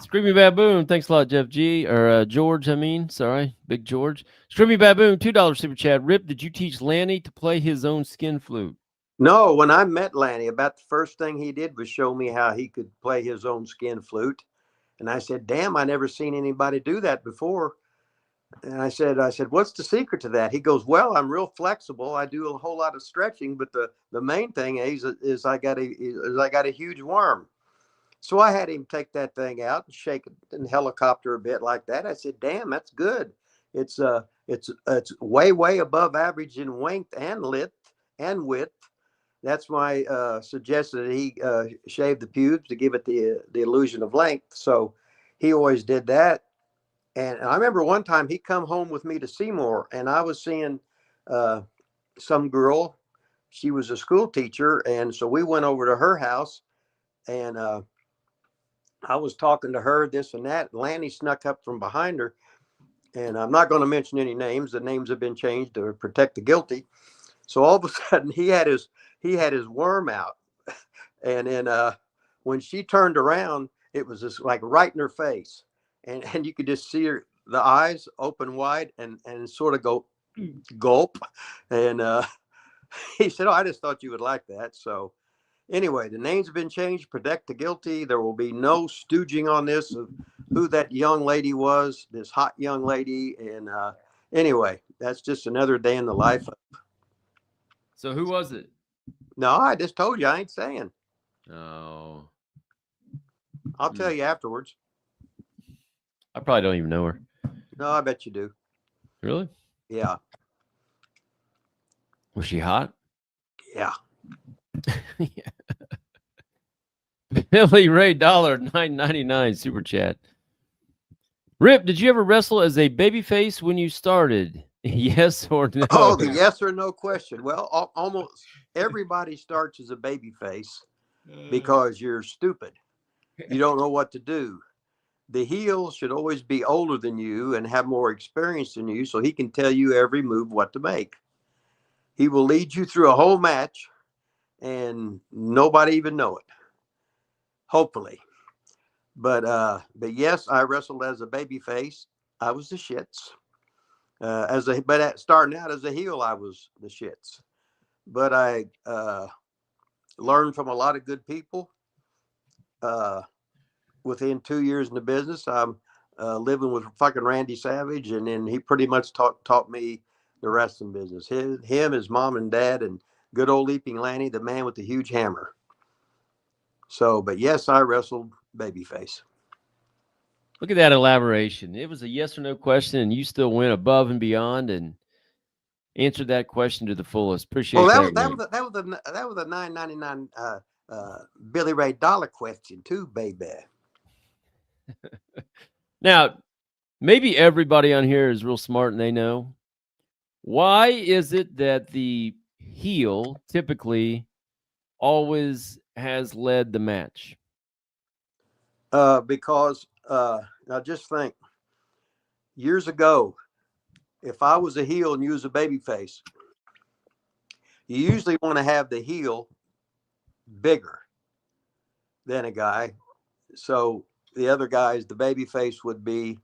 Screamy Baboon, thanks a lot, Jeff G. Or George, sorry, Big George. Screamy Baboon, $2 super chat. Rip, did you teach Lanny to play his own skin flute? No, when I met Lanny, about the first thing he did was show me how he could play his own skin flute. And I said, damn, I never seen anybody do that before. And I said, what's the secret to that? He goes, well, I'm real flexible. I do a whole lot of stretching, but the main thing is I got a huge worm. So I had him take that thing out and shake it and helicopter a bit like that. I said, damn, that's good. It's way above average in length and width. That's why I suggested that he shave the pubes to give it the illusion of length. So he always did that. And I remember one time he come home with me to Seymour, and I was seeing some girl. She was a school teacher, and so we went over to her house, and I was talking to her, this and that. Lanny snuck up from behind her, and I'm not going to mention any names. The names have been changed to protect the guilty. So all of a sudden, he had his worm out, and then when she turned around, it was just like right in her face. And you could just see the eyes open wide and sort of go gulp. And he said, oh, I just thought you would like that. So anyway, the names have been changed. Protect the guilty. There will be no stooging on this of who that young lady was, this hot young lady. And anyway, that's just another day in the life. So who was it? No, I just told you. I ain't saying. Oh. I'll tell you afterwards. I probably don't even know her. No, I bet you do. Really? Yeah. Was she hot? Yeah. Yeah. Billy Ray Dollar, $9.99 super chat. Rip, did you ever wrestle as a babyface when you started? Yes or no? Oh, the yes or no question. Well, almost everybody starts as a babyface because you're stupid. You don't know what to do. The heel should always be older than you and have more experience than you, so he can tell you every move what to make. He will lead you through a whole match and nobody even know it. Hopefully. But yes, I wrestled as a babyface. I was the shits. Starting out as a heel, I was the shits. But I learned from a lot of good people. Within 2 years in the business, I'm living with fucking Randy Savage, and then he pretty much taught me the wrestling business. Him, his mom and dad, and good old Leaping Lanny, the man with the huge hammer. So, but yes, I wrestled babyface. Look at that elaboration. It was a yes or no question, and you still went above and beyond and answered that question to the fullest. Appreciate that. That was a $9.99 Billy Ray Dollar question too, baby. Now, maybe everybody on here is real smart and they know. Why is it that the heel typically always has led the match? Because now just think, years ago, if I was a heel and you was a babyface, you usually want to have the heel bigger than a guy. So the other guys, the babyface would be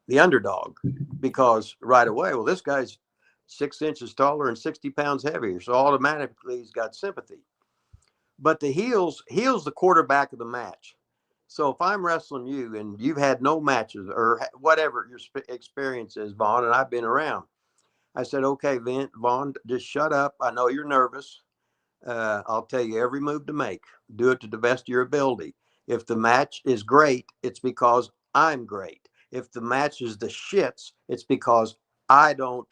the underdog, because right away, well, this guy's 6 inches taller and 60 pounds heavier. So automatically he's got sympathy. But the heel's the quarterback of the match. So if I'm wrestling you and you've had no matches or whatever your experience is, Vaughn, and I've been around, I said, okay, Vaughn, just shut up. I know you're nervous. I'll tell you every move to make. Do it to the best of your ability. If the match is great, it's because I'm great. If the match is the shits, it's because I don't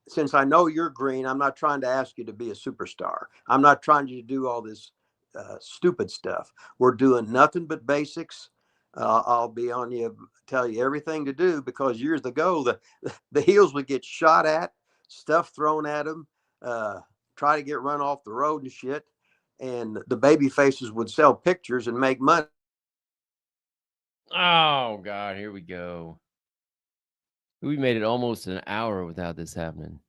since I know you're green, I'm not trying to ask you to be a superstar. I'm not trying to do all this stupid stuff. We're doing nothing but basics. I'll be on you, tell you everything to do, because years ago, the heels would get shot at, stuff thrown at them, try to get run off the road and shit. And the baby faces would sell pictures and make money. Oh, God, here we go. We made it almost an hour without this happening.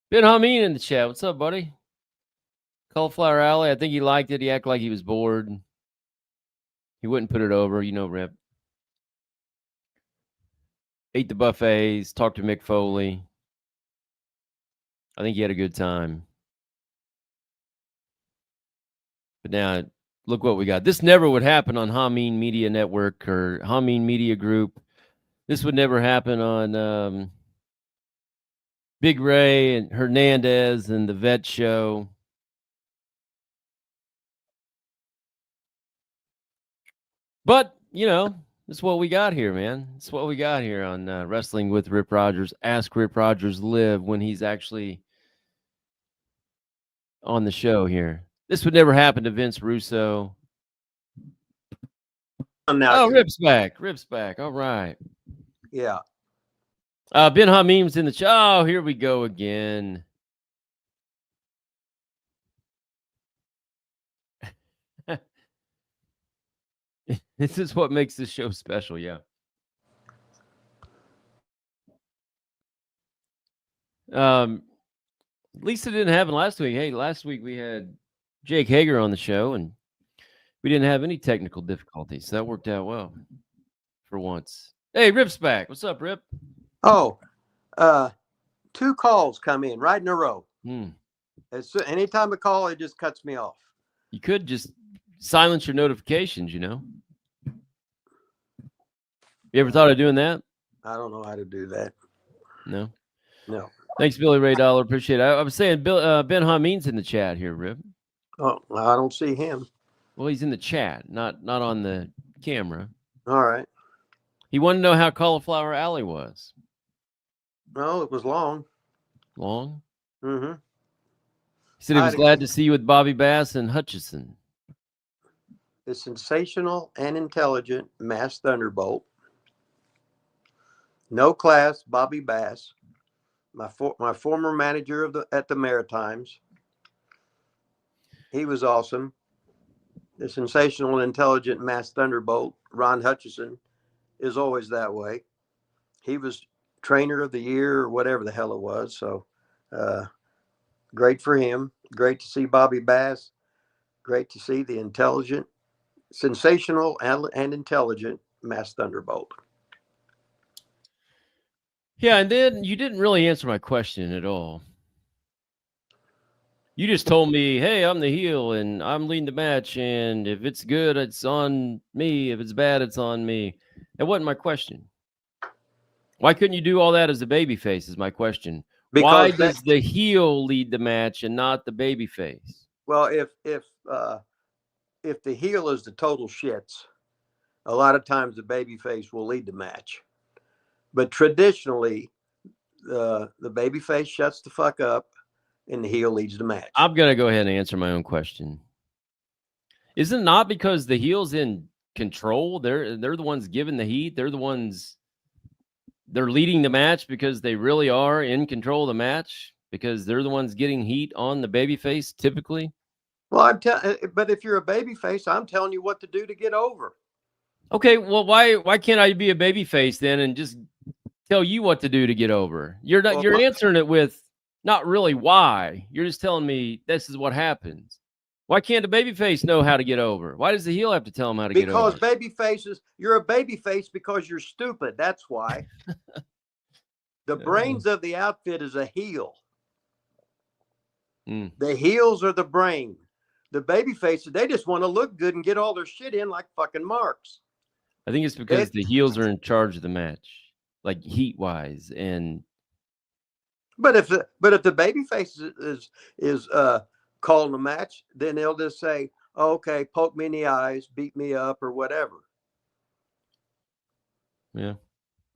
Ben Hameen in the chat. What's up, buddy? Cauliflower Alley. I think he liked it. He acted like he was bored. He wouldn't put it over. You know, Rip. Ate the buffets. Talked to Mick Foley. I think he had a good time. But now, look what we got. This never would happen on Hameen Media Network or Hameen Media Group. This would never happen on Big Ray and Hernandez and the Vet Show. But, you know, that's what we got here, man. That's what we got here on Wrestling with Rip Rogers. Ask Rip Rogers live when he's actually on the show here. This would never happen to Vince Russo. Oh, Rip's back. Rip's back. All right. Yeah. Ben Hamim's in the chat. Oh, here we go again. This is what makes this show special, yeah. At least it didn't happen last week. Hey, last week we had Jake Hager on the show, and we didn't have any technical difficulties. So that worked out well for once. Hey, Rip's back. What's up, Rip? Oh, 2 calls come in right in a row. Anytime a call, it just cuts me off. You could just silence your notifications, you know. You ever thought of doing that? I don't know how to do that. No. Thanks, Billy Ray Dollar. Ben Hameen's in the chat here, Rip. Oh, I don't see him. Well, he's in the chat, not on the camera. All right. He wanted to know how Cauliflower Alley was. No, it was long. Long? Mm-hmm. He said he was glad to see you with Bobby Bass and Hutchison. The sensational and intelligent Mass Thunderbolt. No class, Bobby Bass. My former manager at the Maritimes. He was awesome. The sensational and intelligent Mass Thunderbolt, Ron Hutchison, is always that way. He was trainer of the year or whatever the hell it was. So great for him. Great to see Bobby Bass. Great to see the intelligent, sensational and intelligent Mass Thunderbolt. Yeah, and then you didn't really answer my question at all. You just told me, hey, I'm the heel and I'm leading the match, and if it's good, it's on me. If it's bad, it's on me. That wasn't my question. Why couldn't you do all that as a babyface is my question. Because why does the heel lead the match and not the babyface? Well, if the heel is the total shits, a lot of times the babyface will lead the match. But traditionally, the babyface shuts the fuck up and the heel leads the match. I'm going to go ahead and answer my own question. Isn't it not because the heel's in control? They're the ones giving the heat. They're the ones, they're leading the match because they really are in control of the match, because they're the ones getting heat on the babyface typically. Well, but if you're a babyface, I'm telling you what to do to get over. Okay, well, why can't I be a babyface then and just tell you what to do to get over? You're not. You're answering it with not really why. You're just telling me this is what happens. Why can't a babyface know how to get over? Why does the heel have to tell him how to get over? Because babyfaces, you're a babyface because you're stupid. That's why. The brains of the outfit is a heel. The heels are the brain. The baby faces, they just want to look good and get all their shit in like fucking marks. I think it's because the heels are in charge of the match, like heat wise, and. But if the baby face is calling the match, then they'll just say, oh, "Okay, poke me in the eyes, beat me up, or whatever." Yeah.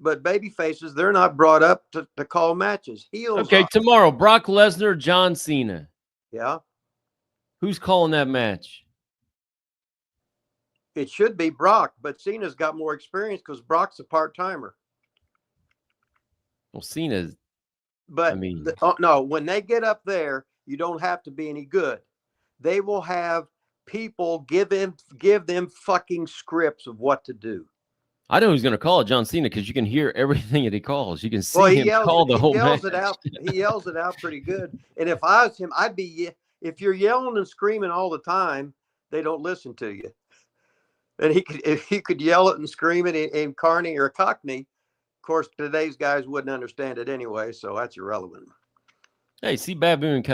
But baby faces, they're not brought up to call matches. Heels. Okay, tomorrow, Brock Lesnar, John Cena. Yeah. Who's calling that match? It should be Brock, but Cena's got more experience because Brock's a part-timer. Well, Cena's. But no, when they get up there, you don't have to be any good. They will have people give them fucking scripts of what to do. I know who's going to call it, John Cena, because you can hear everything that he calls. You can see him call the whole match. He yells it out pretty good. And if I was him, I'd be. If you're yelling and screaming all the time, they don't listen to you. And if he could yell it and scream it in Carney or Cockney, of course, today's guys wouldn't understand it anyway, so that's irrelevant. Hey, see Baboon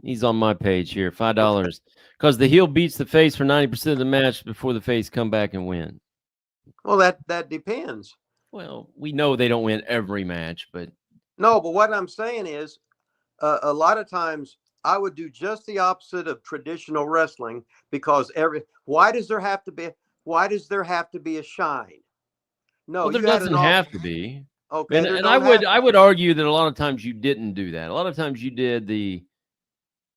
he's on my page here, $5. Because the heel beats the face for 90% of the match before the face come back and win. Well, that depends. Well, we know they don't win every match, but no. But what I'm saying is, a lot of times I would do just the opposite of traditional wrestling because why does there have to be a shine? No, well, there doesn't have to be. Okay, and I would argue that a lot of times you didn't do that. A lot of times you did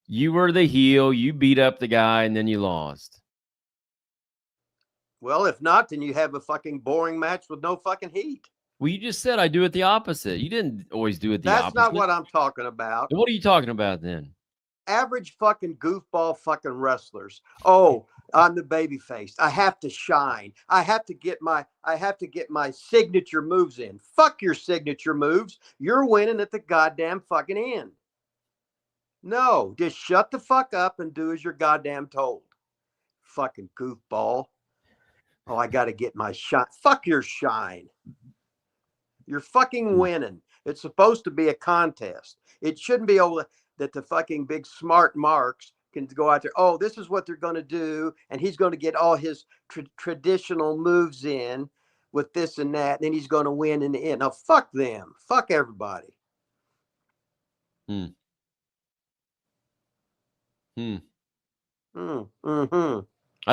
you were the heel, you beat up the guy, and then you lost. Well, if not, then you have a fucking boring match with no fucking heat. Well, you just said I do it the opposite. You didn't always do it the opposite. That's not what I'm talking about. What are you talking about then? Average fucking goofball fucking wrestlers. Oh, I'm the baby face. I have to shine. I have to get my signature moves in. Fuck your signature moves. You're winning at the goddamn fucking end. No, just shut the fuck up and do as you're goddamn told. Fucking goofball. Oh, I got to get my shine. Fuck your shine. You're fucking winning. It's supposed to be a contest. It shouldn't be that the fucking big smart marks can go out there. Oh, this is what they're going to do. And he's going to get all his traditional moves in with this and that. And then he's going to win in the end. Now, fuck them. Fuck everybody. I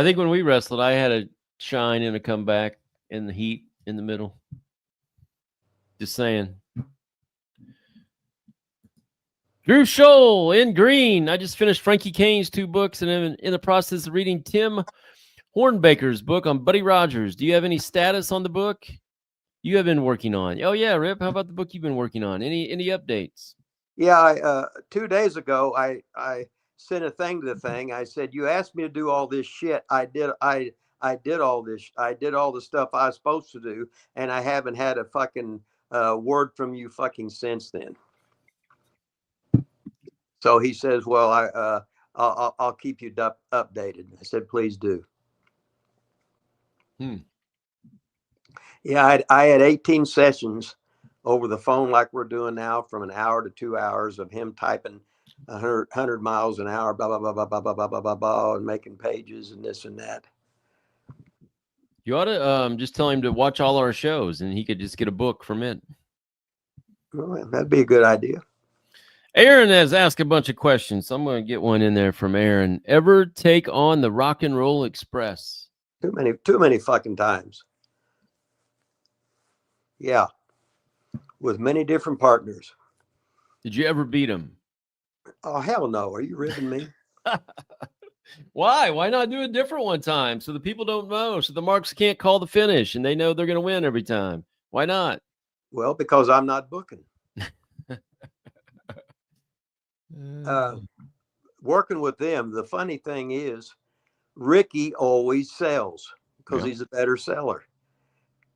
think when we wrestled, I had a shine and a comeback in the heat in the middle. Just saying. Drew Scholl in green. I just finished Frankie Kane's 2 books and I'm in the process of reading Tim Hornbaker's book on Buddy Rogers. Do you have any status on the book you have been working on? Oh, yeah, Rip. How about the book you've been working on? Any updates? Yeah, 2 days ago, I sent a thing to the thing. I said, you asked me to do all this shit. I did all this. I did all the stuff I was supposed to do, and I haven't had a fucking word from you fucking since then. So he says, well, I'll keep you updated. I said, please do. Yeah, I had 18 sessions over the phone like we're doing now, from an hour to 2 hours of him typing 100 miles an hour, blah, blah, blah, blah, blah, blah, blah, blah, blah, blah, and making pages and this and that. You ought to just tell him to watch all our shows and he could just get a book from it. Well, that'd be a good idea. Aaron has asked a bunch of questions, so I'm going to get one in there from Aaron. Ever take on the Rock and Roll Express? Too many fucking times. Yeah. With many different partners. Did you ever beat him? Oh, hell no. Are you ribbing me? Why? Why not do a different one time so the people don't know, so the marks can't call the finish and they know they're going to win every time? Why not? Well, because I'm not booking. Working with them, the funny thing is Ricky always sells because he's a better seller.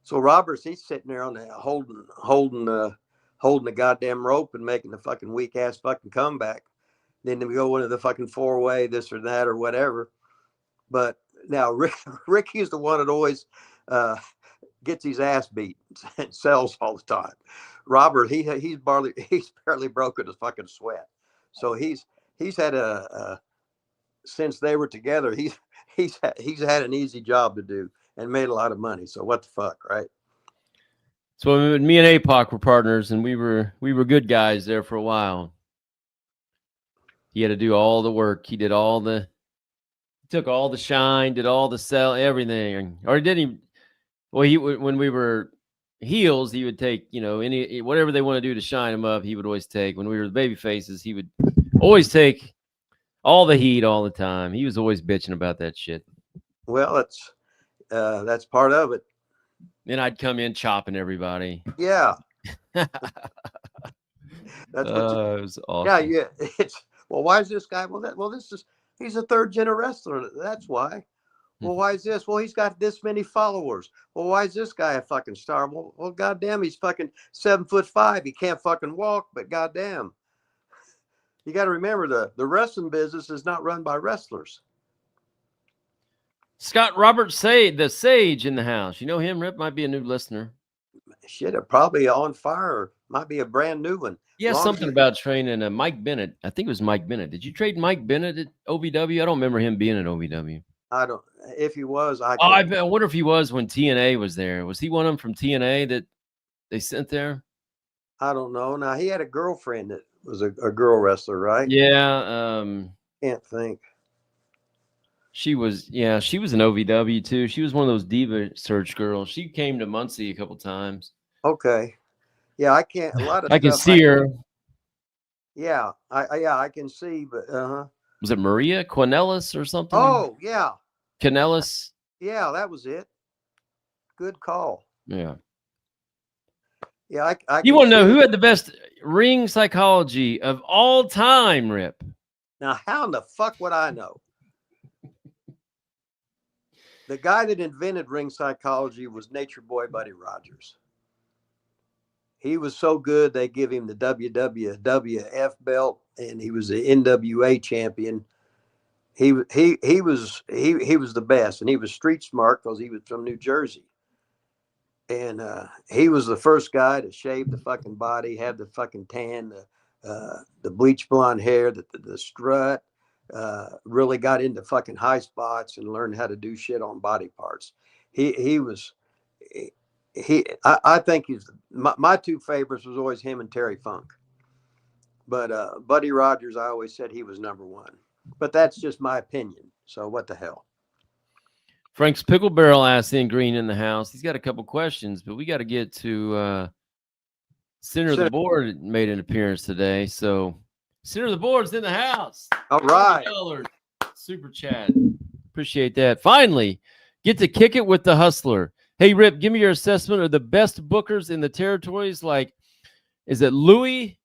So Roberts, he's sitting there on the holding the goddamn rope and making the fucking weak ass fucking comeback. Then we go into the fucking 4-way, this or that or whatever. But now Ricky is the one that always gets his ass beat and sells all the time. Robert, he's barely broken a fucking sweat. So he's had a since they were together, he's had an easy job to do and made a lot of money. So what the fuck, right? So me and APOC were partners, and we were good guys there for a while. He had to do all the work. He took all the shine, did all the sell, everything. Or did he? Well, when we were heels, he would take, any whatever they want to do to shine him up. He would always take. When we were the baby faces, he would always take all the heat all the time. He was always bitching about that shit. Well, that's part of it. Then I'd come in chopping everybody. Yeah. That's what it was awesome. Yeah. It's, well, why is this guy? He's a third gen wrestler. That's why. Well, why is this? Well, he's got this many followers. Well, why is this guy a fucking star? Well, goddamn, he's fucking 7'5". He can't fucking walk, but goddamn. You got to remember the wrestling business is not run by wrestlers. Scott Robert the Sage in the house. You know him, Rip? Might be a new listener. Shit, probably on fire. Might be a brand new one. Yeah, something about training Mike Bennett. I think it was Mike Bennett. Did you trade Mike Bennett at OVW? I don't remember him being at OVW. I don't. If he was, I wonder if he was when TNA was there. Was he one of them from TNA that they sent there? I don't know. Now, he had a girlfriend that was a girl wrestler, right? Yeah. Can't think. She was an OVW too. She was one of those diva search girls. She came to Muncie a couple times. Okay. Yeah, I can't. A lot of I can see her. Yeah, I can see, but Was it Maria Quinellis or something? Oh yeah, Quinellis. Yeah, that was it. Good call. Yeah. Yeah, you want to know who had the best ring psychology of all time, Rip? Now, how in the fuck would I know? The guy that invented ring psychology was Nature Boy Buddy Rogers. He was so good they give him the WWF belt, and he was the NWA champion. He was the best, and he was street smart because he was from New Jersey. And he was the first guy to shave the fucking body, have the fucking tan, the bleach blonde hair, the strut. Really got into fucking high spots and learned how to do shit on body parts. I think he's my two favorites was always him and Terry Funk. But Buddy Rogers, I always said he was number one. But that's just my opinion. So what the hell? Frank's Pickle Barrel asked in Green in the house. He's got a couple questions, but we got to get to Center of the Board made an appearance today. So Center of the Board's in the house. All right. Super chat. Appreciate that. Finally, get to kick it with the Hustler. Hey, Rip, give me your assessment of the best bookers in the territories. Like, is it Louis?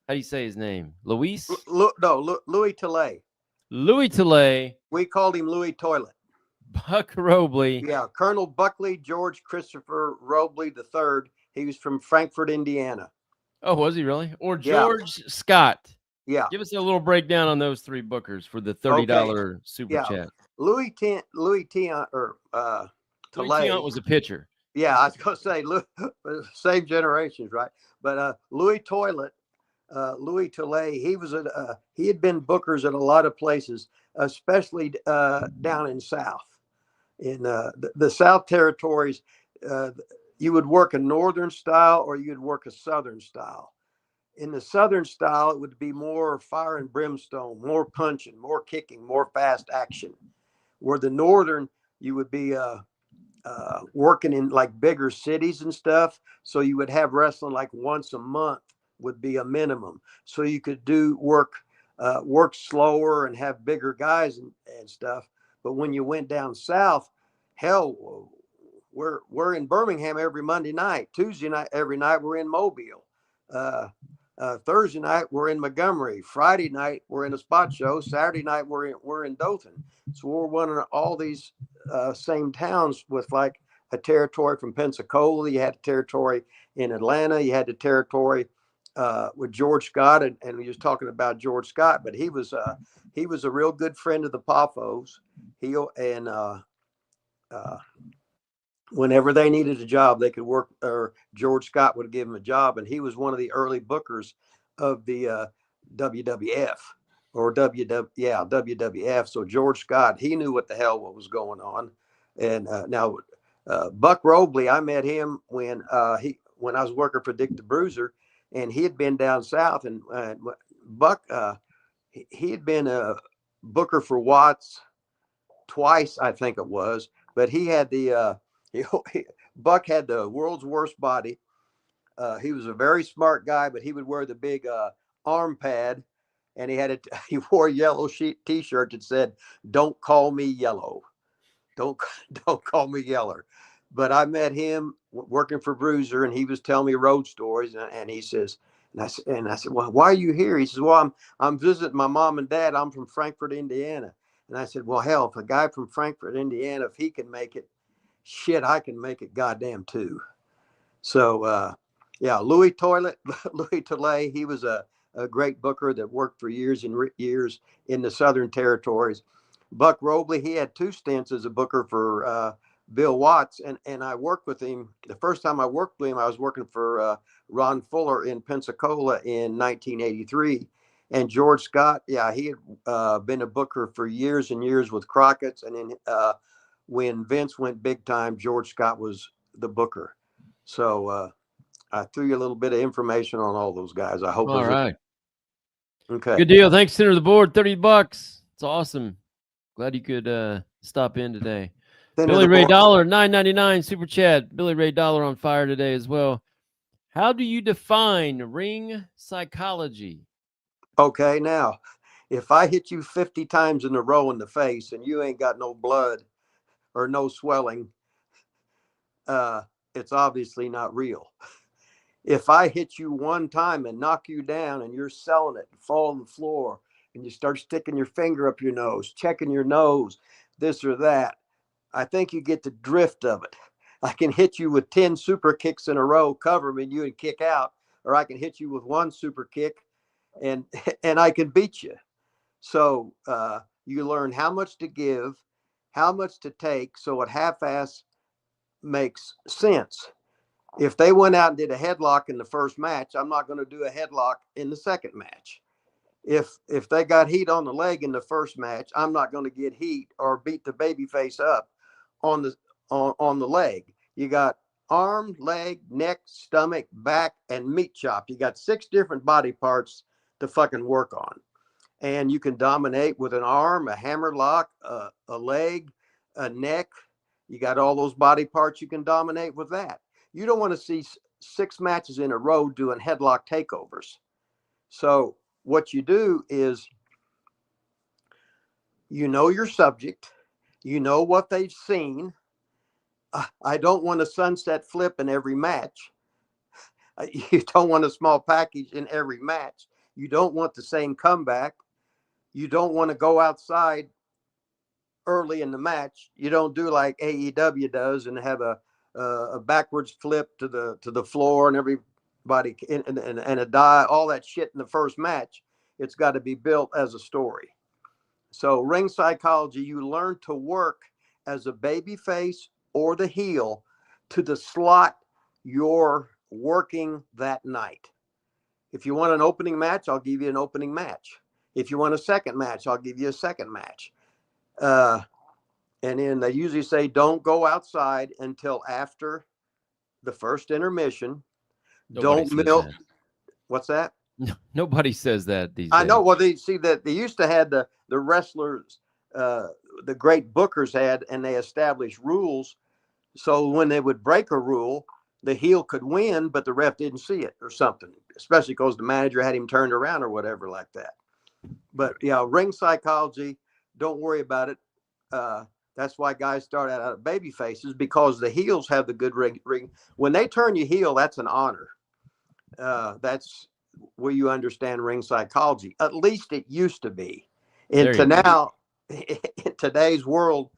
How do you say his name? Luis? No, Louis Tilley. Louis Tilley. We called him Louis Toilet. Buck Robley. Yeah, Colonel Buckley George Christopher Robley III. He was from Frankfort, Indiana. Oh, was he really? Or George Scott. Yeah. Give us a little breakdown on those three bookers for the $30 super chat. Louis Tilley was a pitcher. Yeah, I was going to say same generations, right? But Louis Toilet, Louis Tilley, he had been bookers at a lot of places, especially down in South. In the South Territories, you would work a Northern style or you'd work a Southern style. In the Southern style, it would be more fire and brimstone, more punching, more kicking, more fast action. Where the Northern, you would be working in like bigger cities and stuff. So you would have wrestling like once a month would be a minimum. So you could do work slower and have bigger guys and stuff. But when you went down South, hell, we're in Birmingham every Monday night. Tuesday night, every night we're in Mobile. Thursday night we're in Montgomery. Friday night we're in a spot show. Saturday night we're in Dothan. So we're running all these same towns with like a territory from Pensacola. You had a territory in Atlanta. You had the territory with George Scott, and we was talking about George Scott, but he was a real good friend of the Poffos. Whenever they needed a job, they could work, or George Scott would give him a job. And he was one of the early bookers of the WWF. or WWF. So George Scott, he knew what the hell what was going on. And now Buck Robley, I met him when I was working for Dick the Bruiser, and he had been down south, and Buck he had been a booker for Watts twice, I think it was, but he had the Buck had the world's worst body. He was a very smart guy, but he would wear the big arm pad, and he wore a yellow T-shirt that said, "Don't call me yellow, don't don't call me yeller." But I met him working for Bruiser, and he was telling me road stories, and he says, and I said, "Well, why are you here?" He says, "Well, I'm visiting my mom and dad. I'm from Frankfort, Indiana." And I said, "Well, hell, if a guy from Frankfort, Indiana, if he can make it, shit, I can make it goddamn too." So, yeah, Louis Toilet, Louis Tollet, he was a great booker that worked for years and years in the Southern Territories. Buck Robley, he had 2 stints as a booker for Bill Watts, and I worked with him. The first time I worked with him, I was working for Ron Fuller in Pensacola in 1983. And George Scott, yeah, he had been a booker for years and years with Crockett's. And then when Vince went big time, George Scott was the booker. So I threw you a little bit of information on all those guys. I hope. All right. Okay. Good deal. Thanks, Center of the Board. $30. It's awesome. Glad you could stop in today. Billy Ray Dollar, $9.99 super chat. Billy Ray Dollar on fire today as well. How do you define ring psychology? Okay, now, if I hit you 50 times in a row in the face and you ain't got no blood or no swelling, it's obviously not real. If I hit you one time and knock you down and you're selling it, fall on the floor, and you start sticking your finger up your nose, checking your nose, this or that, I think you get the drift of it. I can hit you with 10 super kicks in a row, cover me, and you and kick out, or I can hit you with 1 super kick and I can beat you. So you learn how much to give, how much to take, so it half-ass makes sense. If they went out and did a headlock in the first match, I'm not going to do a headlock in the second match. If they got heat on the leg in the first match, I'm not going to get heat or beat the babyface up on the leg. You got arm, leg, neck, stomach, back, and meat chop. You got 6 different body parts to fucking work on. And you can dominate with an arm, a hammer lock, a leg, a neck. You got all those body parts you can dominate with that. You don't want to see 6 matches in a row doing headlock takeovers. So what you do is, you know your subject, you know what they've seen. I don't want a sunset flip in every match. You don't want a small package in every match. You don't want the same comeback. You don't want to go outside early in the match. You don't do like AEW does and have a backwards flip to the floor and everybody and a die, all that shit in the first match. It's got to be built as a story. So ring psychology, you learn to work as a baby face or the heel to the slot you're working that night. If you want an opening match, I'll give you an opening match. If you want a second match, I'll give you a second match. And then they usually say, don't go outside until after the first intermission. Don't milk. What's that? No, nobody says that these days. I know. Well, they used to have the wrestlers, the great bookers had, and they established rules. So when they would break a rule, the heel could win, but the ref didn't see it or something, especially because the manager had him turned around or whatever like that. But yeah, ring psychology, don't worry about it. That's why guys start out of baby faces, because the heels have the good ring. When they turn you heel, that's an honor. That's where you understand ring psychology. At least it used to be. Now, in today's world,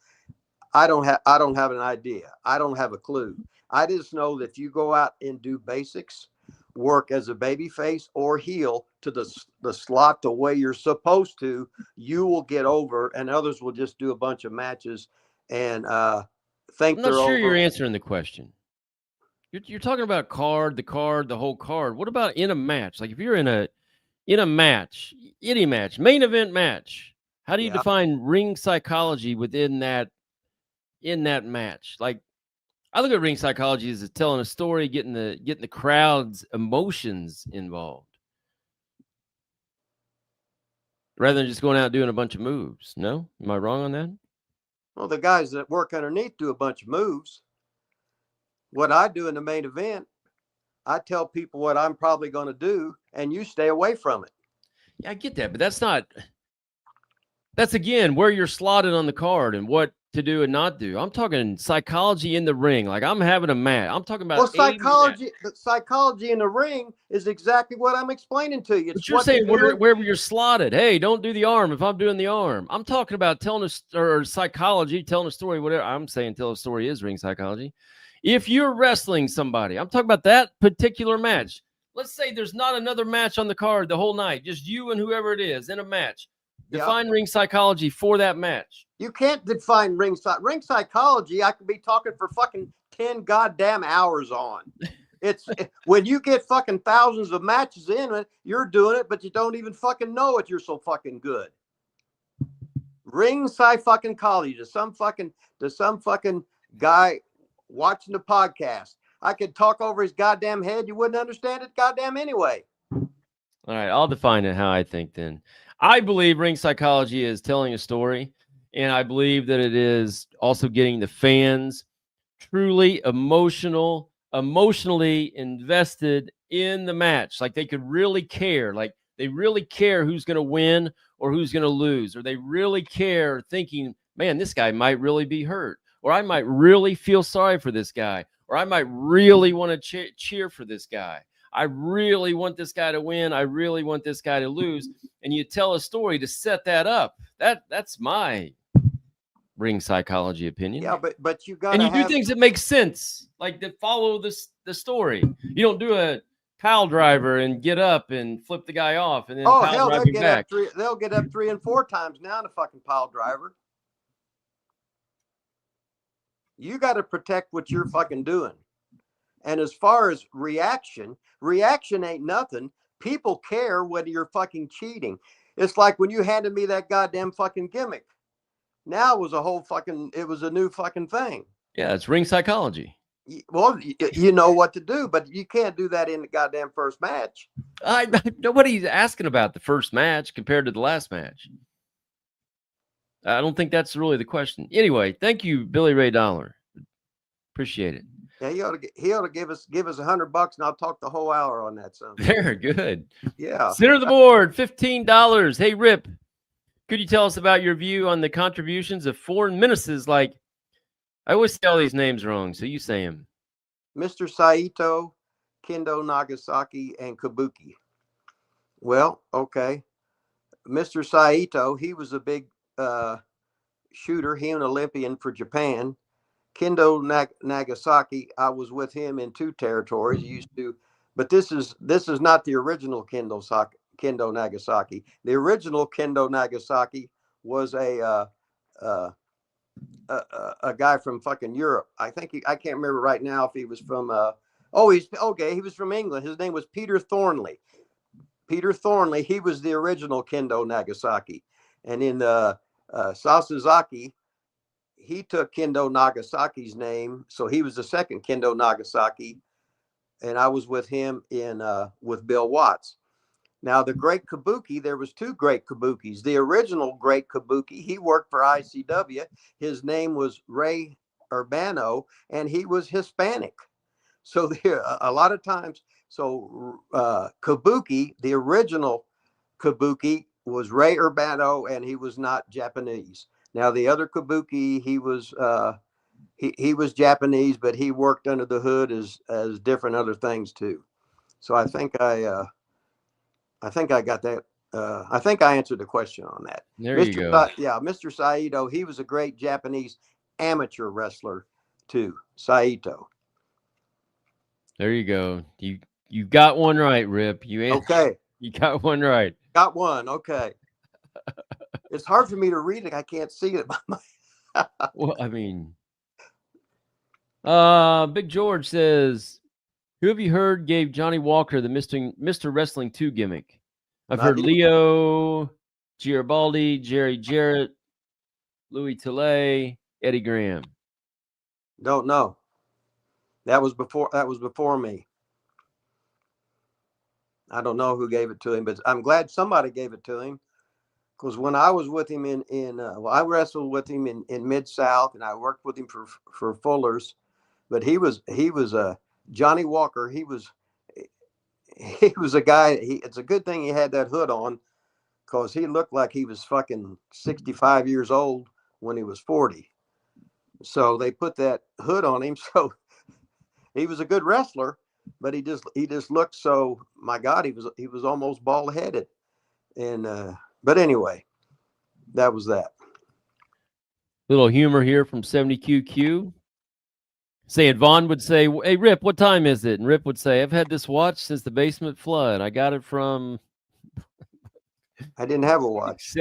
I don't have an idea. I don't have a clue. I just know that if you go out and do basics, work as a baby face or heel to the slot the way you're supposed to, you will get over, and others will just do a bunch of matches and think they're over. I'm not sure you're answering the question. You're talking about the whole card. What about in a match? Like if you're in a in a match, any match, main event match, how do you Yeah. define ring psychology within that match? Like, I look at ring psychology as telling a story, getting the crowd's emotions involved, rather than just going out and doing a bunch of moves. No, am I wrong on that? Well, the guys that work underneath do a bunch of moves. What I do in the main event, I tell people what I'm probably going to do, and you stay away from it. Yeah, I get that, but that's again where you're slotted on the card and what to do and not do. I'm talking psychology in the ring. Like, I'm having a match. I'm talking about the psychology in the ring is exactly what I'm explaining to you. It's but you're saying wherever you're slotted. Hey, don't do the arm if I'm doing the arm. I'm talking about telling psychology, telling a story, whatever. I'm saying tell a story is ring psychology. If you're wrestling somebody, I'm talking about that particular match. Let's say there's not another match on the card the whole night, just you and whoever it is in a match. Define ring psychology for that match. You can't define ring psychology. I could be talking for fucking 10 goddamn hours on. It's when you get fucking thousands of matches in it, you're doing it, but you don't even fucking know it. You're so fucking good. Ring psychology to some fucking guy watching the podcast. I could talk over his goddamn head. You wouldn't understand it goddamn anyway. All right, I'll define it how I think then. I believe ring psychology is telling a story, and I believe that it is also getting the fans truly emotionally invested in the match. Like, they could really care. Like, they really care who's going to win or who's going to lose, or they really care thinking, man, this guy might really be hurt, or I might really feel sorry for this guy, or I might really want to cheer for this guy. I really want this guy to win. I really want this guy to lose. And you tell a story to set that up. That's my ring psychology opinion. Yeah, but you got and you do things that make sense, like that follow the story. You don't do a pile driver and get up and flip the guy off and then pile drive him back. They'll get up 3 and 4 times now in a fucking pile driver. You got to protect what you're fucking doing. And as far as reaction ain't nothing. People care whether you're fucking cheating. It's like when you handed me that goddamn fucking gimmick. Now it was a new fucking thing. Yeah, it's ring psychology. Well, you know what to do, but you can't do that in the goddamn first match. Nobody's asking about the first match compared to the last match. I don't think that's really the question. Anyway, thank you, Billy Ray Dollar. Appreciate it. Yeah, he ought to give us $100, and I'll talk the whole hour on that. Son. Very good. Yeah. Center of the board, $15. Hey, Rip, could you tell us about your view on the contributions of foreign ministers? Like, I always say all these names wrong, so you say them. Mr. Saito, Kendo Nagasaki, and Kabuki. Well, okay. Mr. Saito, he was a big shooter. He an Olympian for Japan. Kendo Nagasaki, I was with him in 2 territories. He used to, but this is not the original Kendo Nagasaki. The original Kendo Nagasaki was a guy from fucking Europe. I think I can't remember right now if he was from. He was from England. His name was Peter Thornley. Peter Thornley. He was the original Kendo Nagasaki, and in Sasazaki, he took Kendo Nagasaki's name, so he was the second Kendo Nagasaki, and I was with him with Bill Watts. Now, the Great Kabuki, there was 2 Great Kabukis. The original Great Kabuki, he worked for ICW. His name was Ray Urbano, and he was Hispanic. So a lot of times, Kabuki, the original Kabuki, was Ray Urbano, and he was not Japanese. Now, the other Kabuki, he was Japanese, but he worked under the hood as different other things too. So I think I got that. I think I answered the question on that. There you go. Mr. Saito, he was a great Japanese amateur wrestler too. Saito. There you go. You got one right, Rip. Okay. You got one right. Got one. Okay. It's hard for me to read it. I can't see it. Well, I mean, Big George says, who have you heard gave Johnny Walker the Mr. Wrestling 2 gimmick? I've heard Leo, Garibaldi, Jerry Jarrett, Louis Tilley, Eddie Graham. Don't know. That was before me. I don't know who gave it to him, but I'm glad somebody gave it to him. Because when I was with him I wrestled with him in Mid-South, and I worked with him for Fuller's, but he was Johnny Walker. He was a guy. It's a good thing he had that hood on, because he looked like he was fucking 65 years old when he was 40. So they put that hood on him. So he was a good wrestler, but he just looked so, my God, he was almost bald headed. And but anyway, that was that. Little humor here from 70QQ. Saying Vaughn would say, "Hey Rip, what time is it?" And Rip would say, "I've had this watch since the basement flood. I got it from." I didn't have a watch.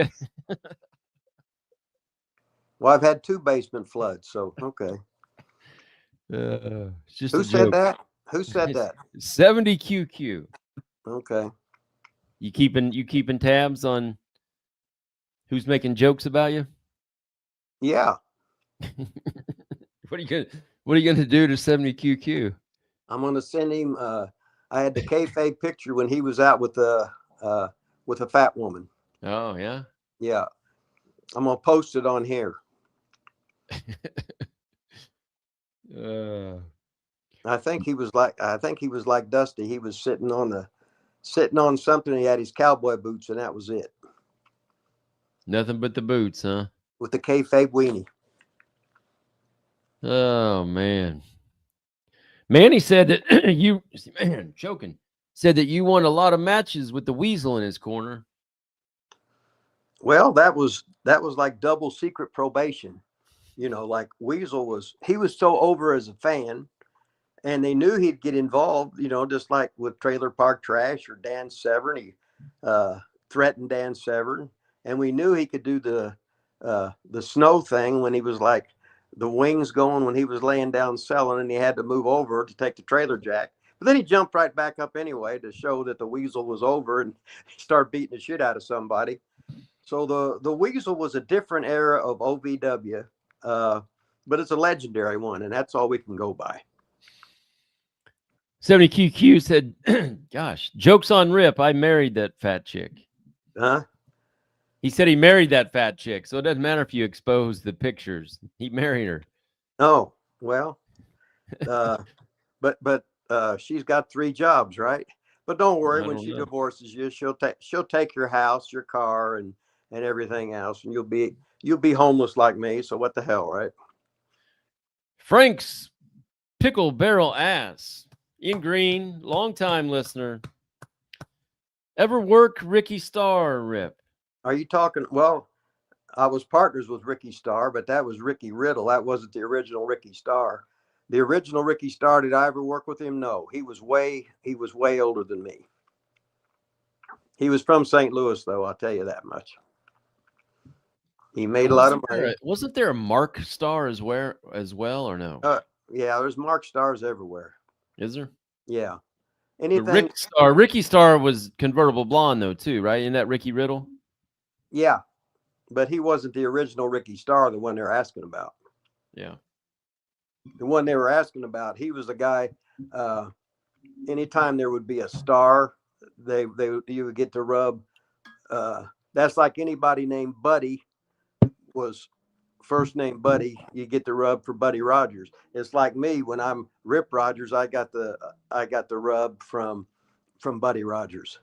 Well, I've had 2 basement floods, so okay. Just Who said that? Who said that? 70QQ. Okay. You keeping tabs on who's making jokes about you? Yeah. What are you gonna do to 70QQ? I'm gonna send him. I had the kayfabe picture when he was out with a fat woman. Oh yeah. Yeah. I'm gonna post it on here. I think he was like Dusty. He was sitting on something. He had his cowboy boots, and that was it. Nothing but the boots, huh? With the kayfabe weenie. Oh man. Manny said that choking. Said that you won a lot of matches with the Weasel in his corner. Well, that was like double secret probation. Like Weasel was so over as a fan, and they knew he'd get involved, just like with Trailer Park Trash or Dan Severn. He threatened Dan Severn, and we knew he could do the snow thing when he was like the wings going, when he was laying down selling, and he had to move over to take the trailer jack. But then he jumped right back up anyway to show that the Weasel was over, and start beating the shit out of somebody. So the Weasel was a different era of OVW, but it's a legendary one, and that's all we can go by. 70QQ said, "Gosh, joke's on Rip. I married that fat chick." Huh? He said he married that fat chick, so it doesn't matter if you expose the pictures. He married her. Oh well, but she's got 3 jobs, right? But don't worry, when she divorces you, she'll take your house, your car, and everything else, and you'll be homeless like me. So what the hell, right? Frank's pickle barrel ass. Ian Green, longtime listener. Ever work Ricky Starr, Rip? Are you talking? Well, I was partners with Ricky Starr, but that was Ricky Riddle. That wasn't the original Ricky Starr. The original Ricky Starr, did I ever work with him? No. He was way older than me. He was from St. Louis, though, I'll tell you that much. He made a lot of money. Wasn't there a Mark Starr as well, or no? Yeah, there's Mark Stars everywhere. Is there? Yeah. Anything. Ricky Starr was convertible blonde though too, right? Isn't that Ricky Riddle? Yeah, but he wasn't the original Ricky Starr, the one they're asking about. Yeah. The one they were asking about, he was the guy. Anytime there would be a star, you would get to rub. That's like anybody named Buddy was first name Buddy. You get the rub for Buddy Rogers. It's like me when I'm Rip Rogers. I got the rub from Buddy Rogers.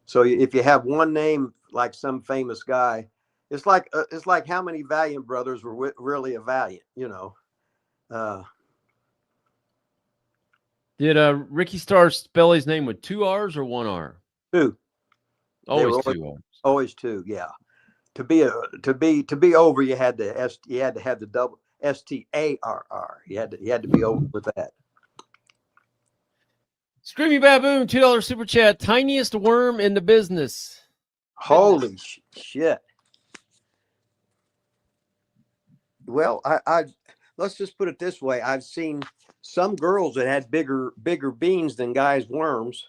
So if you have one name like some famous guy, it's like how many Valiant brothers were really a Valiant, Did Ricky Starr spell his name with 2 R's or 1 R? 2. Always 2 R's. Always 2. Yeah. To be over, you had to have the double STARR. You had to be over with that. Screaming Baboon, $2 super chat. Tiniest worm in the business. Holy shit. Well, I let's just put it this way. I've seen some girls that had bigger beans than guys' worms.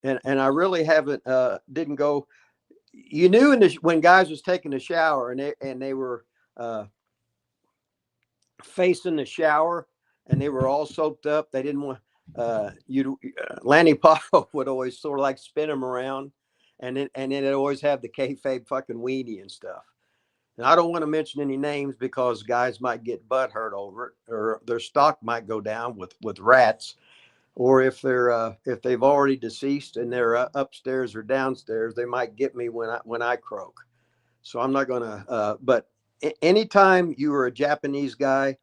and I really haven't didn't go. You knew when guys was taking a shower and they were facing the shower and they were all soaked up. They didn't want Lanny Poffo would always sort of like spin them around, and then it always have the kayfabe fucking weenie and stuff. And I don't want to mention any names because guys might get butt hurt over it, or their stock might go down with rats, or if they've already deceased and they're upstairs or downstairs, they might get me when I croak. So I'm not gonna. But anytime you were a Japanese guy,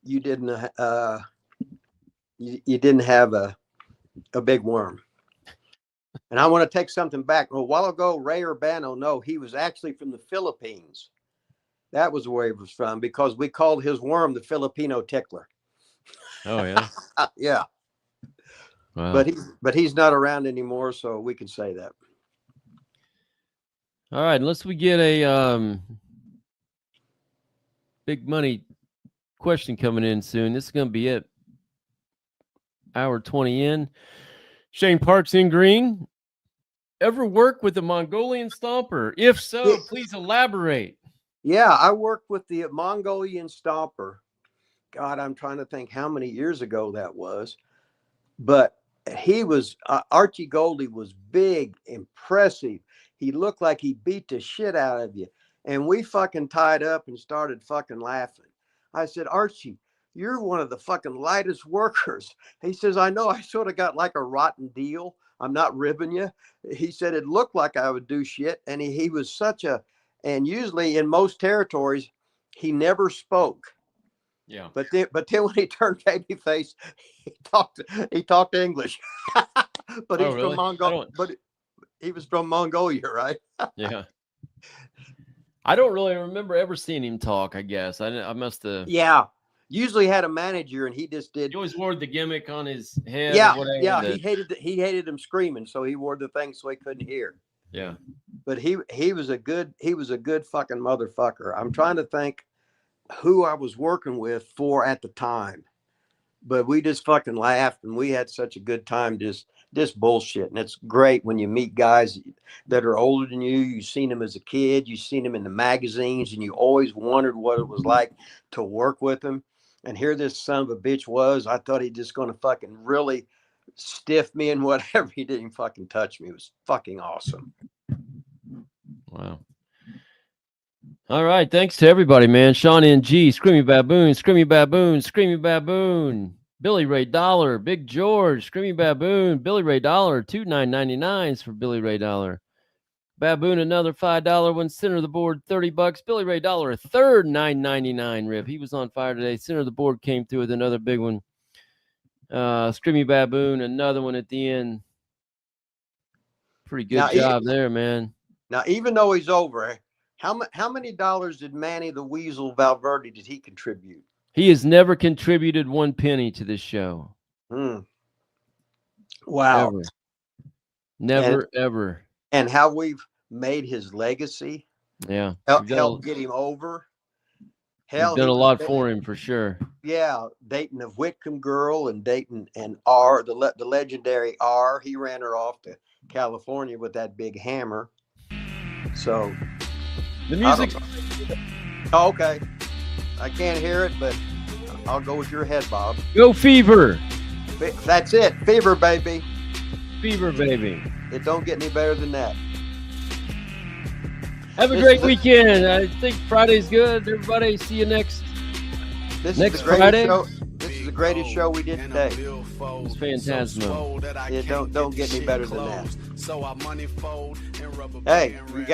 you didn't you didn't have a big worm. And I want to take something back. A while ago, Ray Urbano, no, he was actually from the Philippines. That was where he was from, because we called his worm the Filipino tickler. Oh yeah. Yeah. Wow. But he's not around anymore, so we can say that. All right, unless we get a big money question coming in soon, this is going to be it. Hour 20 in. Shane Parks in green. Ever work with the Mongolian Stomper? If so, please elaborate. Yeah, I worked with the Mongolian Stomper. God, I'm trying to think how many years ago that was. But he was, Archie Goldie was big, impressive. He looked like he beat the shit out of you. And we fucking tied up and started fucking laughing. I said, Archie, you're one of the fucking lightest workers. He says, I know, I sort of got like a rotten deal. I'm not ribbing you. He said, it looked like I would do shit. And he was such a, and usually in most territories, he never spoke. Yeah. But then when he turned babyface, he talked English. But he's really? from Mongolia. But he was from Mongolia, right? Yeah. I don't really remember ever seeing him talk, I guess. I must have. Yeah. Usually had a manager, and he just did. He always wore the gimmick on his head. Yeah, or whatever, yeah. He hated him screaming, so he wore the thing so he couldn't hear. Yeah. But he was a good fucking motherfucker. I'm trying to think who I was working with for at the time, but we just fucking laughed and we had such a good time just bullshit. And it's great when you meet guys that are older than you. You've seen them as a kid, you've seen them in the magazines, and you always wondered what it was like to work with them. And here this son of a bitch was. I thought he just going to fucking really stiff me and whatever. He didn't fucking touch me. It was fucking awesome. Wow. All right. Thanks to everybody, man. Sean N.G., Screamy Baboon, Screamy Baboon, Screamy Baboon, Billy Ray Dollar, Big George, Screamy Baboon, Billy Ray Dollar, 2 $9.99s for Billy Ray Dollar. Baboon, another $5 one. Center of the board, $30. Billy Ray Dollar, a third $9.99 rip. He was on fire today. Center of the board came through with another big one. Screamy Baboon, another one at the end. Pretty good job there, man. Now, even though he's over, how many dollars did Manny the Weasel Valverde did he contribute? He has never contributed one penny to this show. Wow. Ever. Never, ever. And how we've made his legacy. Yeah. Help get him over. Hell, done a lot for him for sure. Yeah. Dating a Whitcomb girl and dating and R, the legendary R. He ran her off to California with that big hammer. So the music. Oh, okay. I can't hear it, but I'll go with your head, Bob. Go Fever. That's it. Fever, baby. Fever, baby. It don't get any better than that. Have a great weekend. I think Friday's good. Everybody, see you next Friday. This is the greatest show we did today. It's Phantasmo. It don't get any better than that. Hey, we got